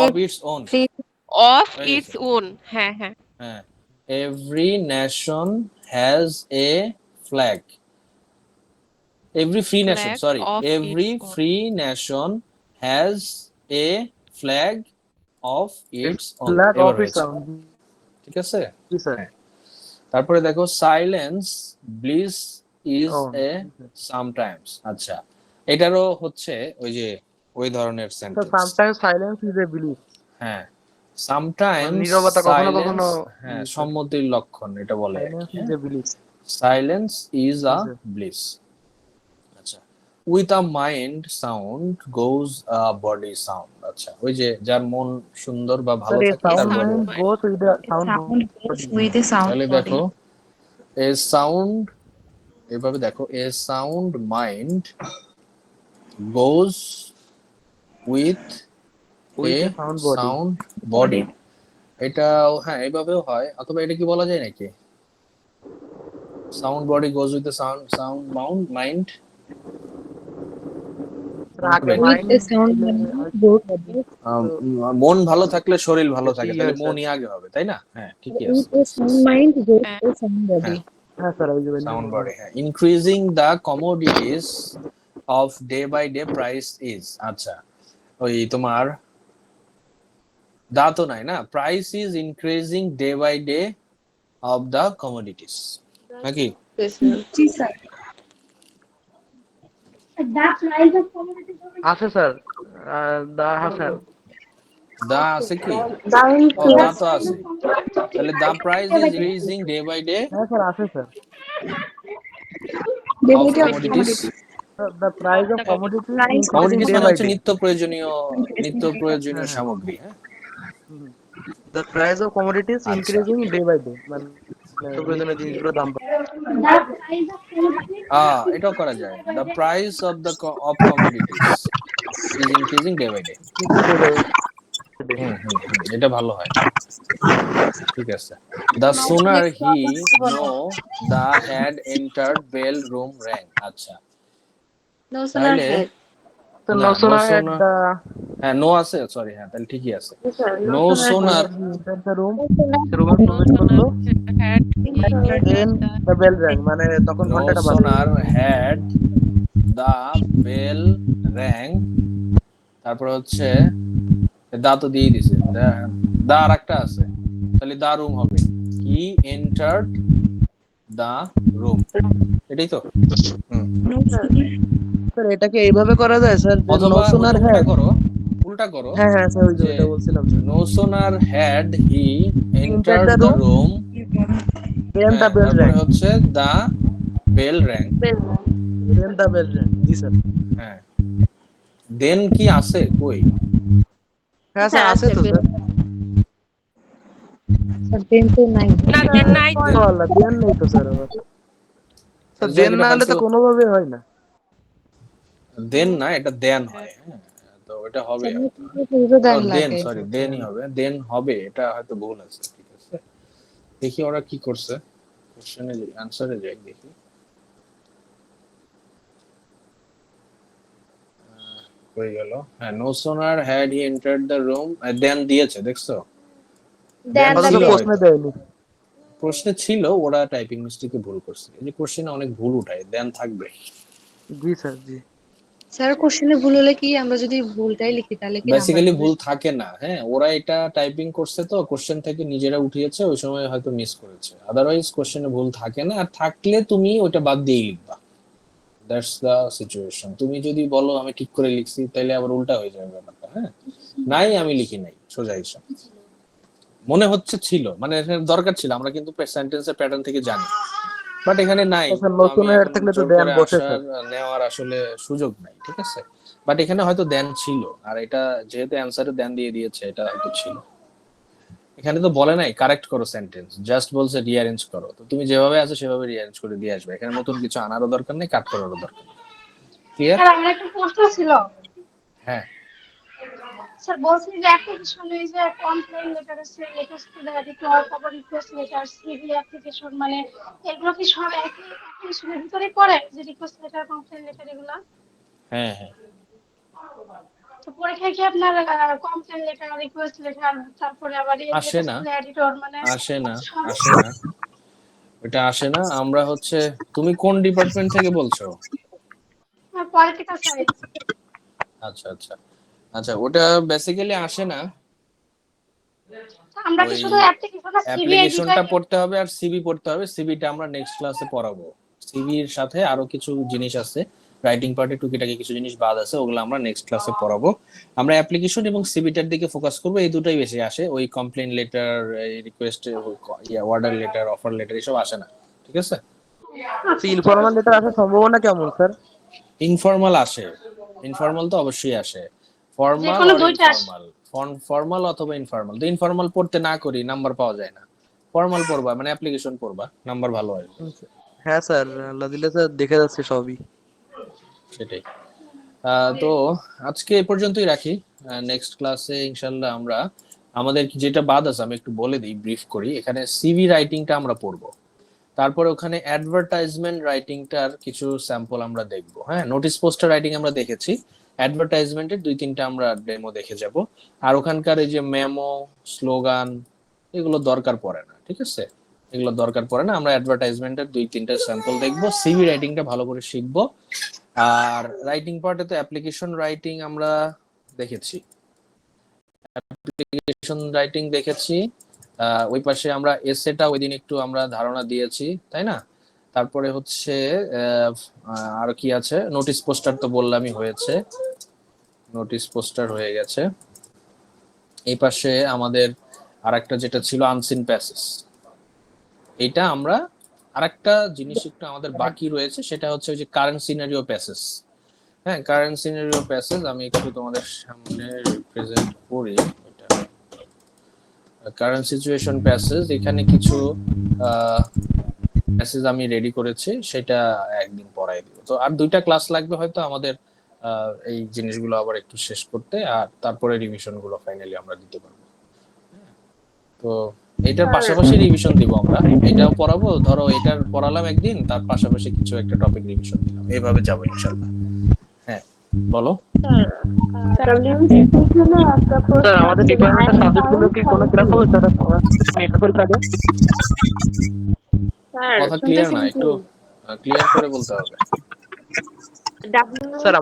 of its own, of হয়ে its গেছে। own. হ্যাঁ হ্যাঁ হ্যাঁ, every nation has a flag, every free nation, flag sorry, of every its own. free nation has a flag of its own, flag এবার of its হয়েছে, own. ঠিক আছে। জি স্যার। হ্যাঁ। তারপরে দেখো সাইলেন্স ব্লিস ইজ ও এ সামটাইমস, আচ্ছা এটারও হচ্ছে ওই যে ওই ধরনের sir sentence, sometimes silence is a belief. হ্যাঁ সামটাইমস নীরবতা কখনো কখনো হ্যাঁ সম্মতির লক্ষণ এটা বলে আর সাইলেন্স কি, ইজ হ্যাঁ? A belief. Silence is a জি, স্যার। ব্লিস। আচ্ছা, with a mind sound goes a body sound, আচ্ছা ওই যে যার মন সুন্দর বা ভালো স্যার এ থাকে তার sound body. sound goes with the sound Sound goes with the sound তাহলে body. দেখো এ সাউন্ড, এভাবে দেখো a sound mind goes with A with a sound body. Sound body, এটাও হ্যাঁ এভাবেও হয়, অথবা এটা কি বলা যায় নাকি sound body goes with the sound mind, আগে With mind the sound body goes body. মন ভালো থাকলে শরীর ভালো বেশি থাকে, ইয়ে তাহলে হয়, মনই আগে হবে, তাই না? হ্যাঁ ঠিকই আছে, With a sound mind goes হ্যাঁ the sound body. হ্যাঁ স্যার ওই যে সাউন্ড বডি, হ্যাঁ increasing the commodities of day by day price is, আচ্ছা ওই তোমার দা তো নাই না, price is increasing day by day of the commodities নাকি? জি স্যার। আছে স্যার। The sir. দা আছে কি? ও দা তো আছে, তাহলে the price is increasing day by day হ্যাঁ স্যার আছে sir. Of commodities, the price of commodities commodities day মানে বাই হচ্ছে ডে। নিত্য প্রয়োজনীয় সামগ্রী, হ্যাঁ দ্য প্রাইস অফ কমোডিটিস আচ্ছা। ইনক্রিজিং ডে বাই ডে, মানে প্রয়োজনীয় জিনিসগুলোর দাম এটাও করা যায়, the price of the of commodities is increasing day by day, এটা ভালো হয়, ঠিক আছে। The sooner he no the had entered bell room rang, আচ্ছা No sooner তাহলে had. তো না, নো সোনার no এট sooner- দা হ্যাঁ নো আছে, সরি হ্যাঁ তাহলে ঠিকই আছে, No no sooner enter the room, রুমে প্রবেশ করলো, had then the bell rang, মানে তখন নো ঘন্টাটা বাজে। Sooner had the bell rang, তারপর হচ্ছে দা তো দিয়ে দিছে, দা আর একটা আছে, তাহলে দা রুম হবে, হি এন্টার্ড দা রুম, এটাই তো। No sooner. স্যার এটাকে এইভাবে করা যায় স্যার, যে নো অথবা সোনার উল্টা হ্যাড। করো, উল্টা করো, হ্যাঁ হ্যাঁ স্যার ওই যে যে ওটা বলছিলাম sir. No sooner had he entered the the room, room, then the bell তারপরে র্যাং, হচ্ছে the bell rang, then the bell rang. জি স্যার। হ্যাঁ দেন কি আছে কই, হ্যাঁ স্যার আছে তো স্যার। স্যার দেন তো নাই। না দেন নাই তো। ও আল্লাহ, দেন নেই তো স্যার আবার। স্যার দেন না হলে তো কোনোভাবে হয় না। দেন না, এটা দেন হয়, হ্যাঁ, তো এটা হবে দেন দেন, লাগে। সরি দেনই হবে, দেন হবে, এটা হয়তো ভুল আছে। ঠিক আছে, দেখি ওরা কি করছে, কোশ্চেনে আনসারে যাই দেখি। হয়ে গেল, হ্যাঁ, no sooner had he entered the room, then দিয়েছে, দেখছো? দেন অথচ ছিল প্রশ্নে হয়তো, দেয়নি। প্রশ্নে ছিল, ওরা টাইপিং মিস্টেকে ভুল করছে। এই যে কোশ্চেনে অনেক ভুল উঠায়, দেন থাকবে। জি স্যার, জি। স্যার কোশ্চেনে ভুল হলে কি আমরা যদি ভুলটাই লিখি তাহলে কি নাম্বার বেসিক্যালি দিবে? ভুল থাকে না, হ্যাঁ, ওরা এটা টাইপিং করছে তো কোশ্চেন থেকে নিজেরা উঠিয়েছে, ওই সময় হয়তো মিস করেছে, আদারওয়াইজ কোশ্চেনে ভুল থাকে না। আর থাকলে তুমি ওটা বাদ দিয়ে লিখবা, দ্যাটস দ্য সিচুয়েশন। তুমি যদি বলো আমি ঠিক করে লিখছি, তাহলে আবার উল্টা হয়ে যাবে ব্যাপারটা। হ্যাঁ, নাই আমি লিখি নাই, সোজা হিসাব। মনে হচ্ছে ছিল, মানে এখানে দরকার ছিল, আমরা কিন্তু সেন্টেন্সের প্যাটার্ন থেকে জানি, বাট এখানে নাই। স্যার তো নতুন আমি হেড এখন থাকলে তো জোর দেন করে বসে আসার স্যার। নেওয়ার আসলে সুযোগ নাই, ঠিক আছে, বাট এখানে হয়তো দেন ছিল, আর এটা যেহেতু অ্যান্সারে দেন দিয়ে দিয়েছে, এটা হয়তো ছিল। এখানে তো বলে নাই কারেক্ট করো সেন্টেন্স, জাস্ট বলছে রিঅ্যারেঞ্জ করো, তো তুমি যেভাবে আছো সেভাবে রিঅ্যারেঞ্জ করে দিয়ে আসবে, এখানে নতুন কিছু আনারও দরকার নেই, কাট করারও দরকার নেই। ক্লিয়ার? স্যার আমার একটা প্রশ্ন ছিল। হ্যাঁ, স্যার বলছি যে অ্যাপ্লিকেশন এই যে কমপ্লেইন লেটার আছে, রিকোয়েস্ট এডিটর, তারপর রিকোয়েস্ট লেটার, সিভি অ্যাপ্লিকেশন, মানে এগুলো কি সব একই অ্যাপ্লিকেশনের ভিতরে পড়ে, যে রিকোয়েস্ট লেটার, কমপ্লেইন লেটার এগুলো? হ্যাঁ, হ্যাঁ, তো পরীক্ষায় কি আপনার কমপ্লেইন লেটার, রিকোয়েস্ট লেটার, তারপরে আবার আসে না, এডিটর, মানে আসে না, সব আসে না, এটা আসে না। আমরা হচ্ছে, তুমি কোন ডিপার্টমেন্ট থেকে বলছো? Political science? আচ্ছা, আচ্ছা, আচ্ছা, ওটা বেসিক্যালি আসে না। আমরা কি ওই শুধু অ্যাপ্লিকেশন আর সিভি এই দুইটাই? অ্যাপ্লিকেশনটা পড়তে হবে আর সিভি পড়তে হবে, সিভিটা আমরা নেক্সট ক্লাসে পড়াবো। সিভির সাথে আরো কিছু জিনিস আছে, রাইটিং পার্টে টুকিটাকি কিছু জিনিস বাদ আছে, ওগুলো আমরা নেক্সট ক্লাসে পড়াবো। আমরা অ্যাপ্লিকেশন এবং সিভিটার দিকে ফোকাস করবো, এই দুটাই বেশি আসে। ওই কমপ্লেইন লেটার, এই request, order letter, offer letter এসব আসে না, ঠিক আছে। তো ইনফরমাল লেটার আসার সম্ভাবনা কেমন স্যার? ইনফর্মাল আসে, ইনফর্মাল তো অবশ্যই আসে, ফর্মাল যেকোনো আর দুইটা আসে? ইনফর্মাল, ফর্মাল অথবা ইনফর্মাল। তো ইনফর্মাল পড়তে না করি নাম্বার পাওয়া যায় না, ফর্মাল পড়বা মানে অ্যাপ্লিকেশন পড়বা, নাম্বার ভালো হয়। হ্যাঁ স্যার, আল্লাহ দিলে স্যার দেখে যাচ্ছে সবই। সেটাই। তো আজকে এই পর্যন্তই রাখি, নেক্সট ক্লাসে ইনশাল্লাহ আমরা আমাদের যেটা বাদ আছে আমি একটু বলে দিই, ব্রিফ করি। এখানে সিভি রাইটিংটা আমরা পড়বো, তারপরে ওখানে অ্যাডভার্টাইজমেন্ট রাইটিংটার কিছু স্যাম্পল আমরা দেখবো। হ্যাঁ, নোটিশ পোস্টার রাইটিং আমরা দেখেছি, অ্যাডভার্টাইজমেন্টের 2-3টা আমরা ডেমো দেখে যাব। আর ওখানকার এই যে মেমো, স্লোগান, এগুলো দরকার পড়ে না, ঠিক আছে, এগুলো দরকার পড়ে না। আমরা অ্যাডভার্টাইজমেন্টের 2-3টা স্যাম্পল দেখবো, সিভি রাইটিংটা ভালো করে শিখবো। আর রাইটিং পার্টে তো অ্যাপ্লিকেশন রাইটিং আমরা দেখেছি, অ্যাপ্লিকেশন রাইটিং দেখেছি। ওই পাশে আমরা এসেটা ওই দিন একটু আমরা ধারণা দিয়েছি, তাই না? তারপরে হচ্ছে আর কি আছে, নোটিশ পোস্টার তো বললামই হয়েছে, নোটিশ পোস্টার হয়ে গেছে। এই পাশে আমাদের আরেকটা যেটা ছিল আনসিন প্যাসেজ, এটা আমরা আরেকটা জিনিস একটু আমাদের বাকি রয়েছে, সেটা হচ্ছে ওই যে কারেন্ট সিনারিও প্যাসেজ। হ্যাঁ, কারেন্ট সিনারিও প্যাসেজ আমি একটু তোমাদের সামনে রিপ্রেজেন্ট করি। এটা কারেন্ট সিচুয়েশন প্যাসেজ, এখানে কিছু প্যাসেজ আমি রেডি করেছি, সেটা একদিন পড়াই দিব। তো আর 2টা ক্লাস লাগবে হয়তো আমাদের এই জিনিসগুলো আবার একটু শেষ করতে, আর তারপরে রিভিশন গুলো ফাইনালি আমরা দিতে পারবো। তো এটার পাশাপাশি রিভিশন দিব আমরা, এটাও পড়াবো, ধরো এটার পড়ালাম একদিন, তার পাশাপাশি কিছু একটা টপিক রিভিশন দিলাম, এইভাবে যাবো ইনশাআল্লাহ। হ্যাঁ, বলো। স্যার আমাদের ডিপার্টমেন্টের সাবজেক্টগুলো কি কোনো ক্লাস হবে স্যার? কথা ক্লিয়ার না, একটু ক্লিয়ার করে বলতে হবে। স্যার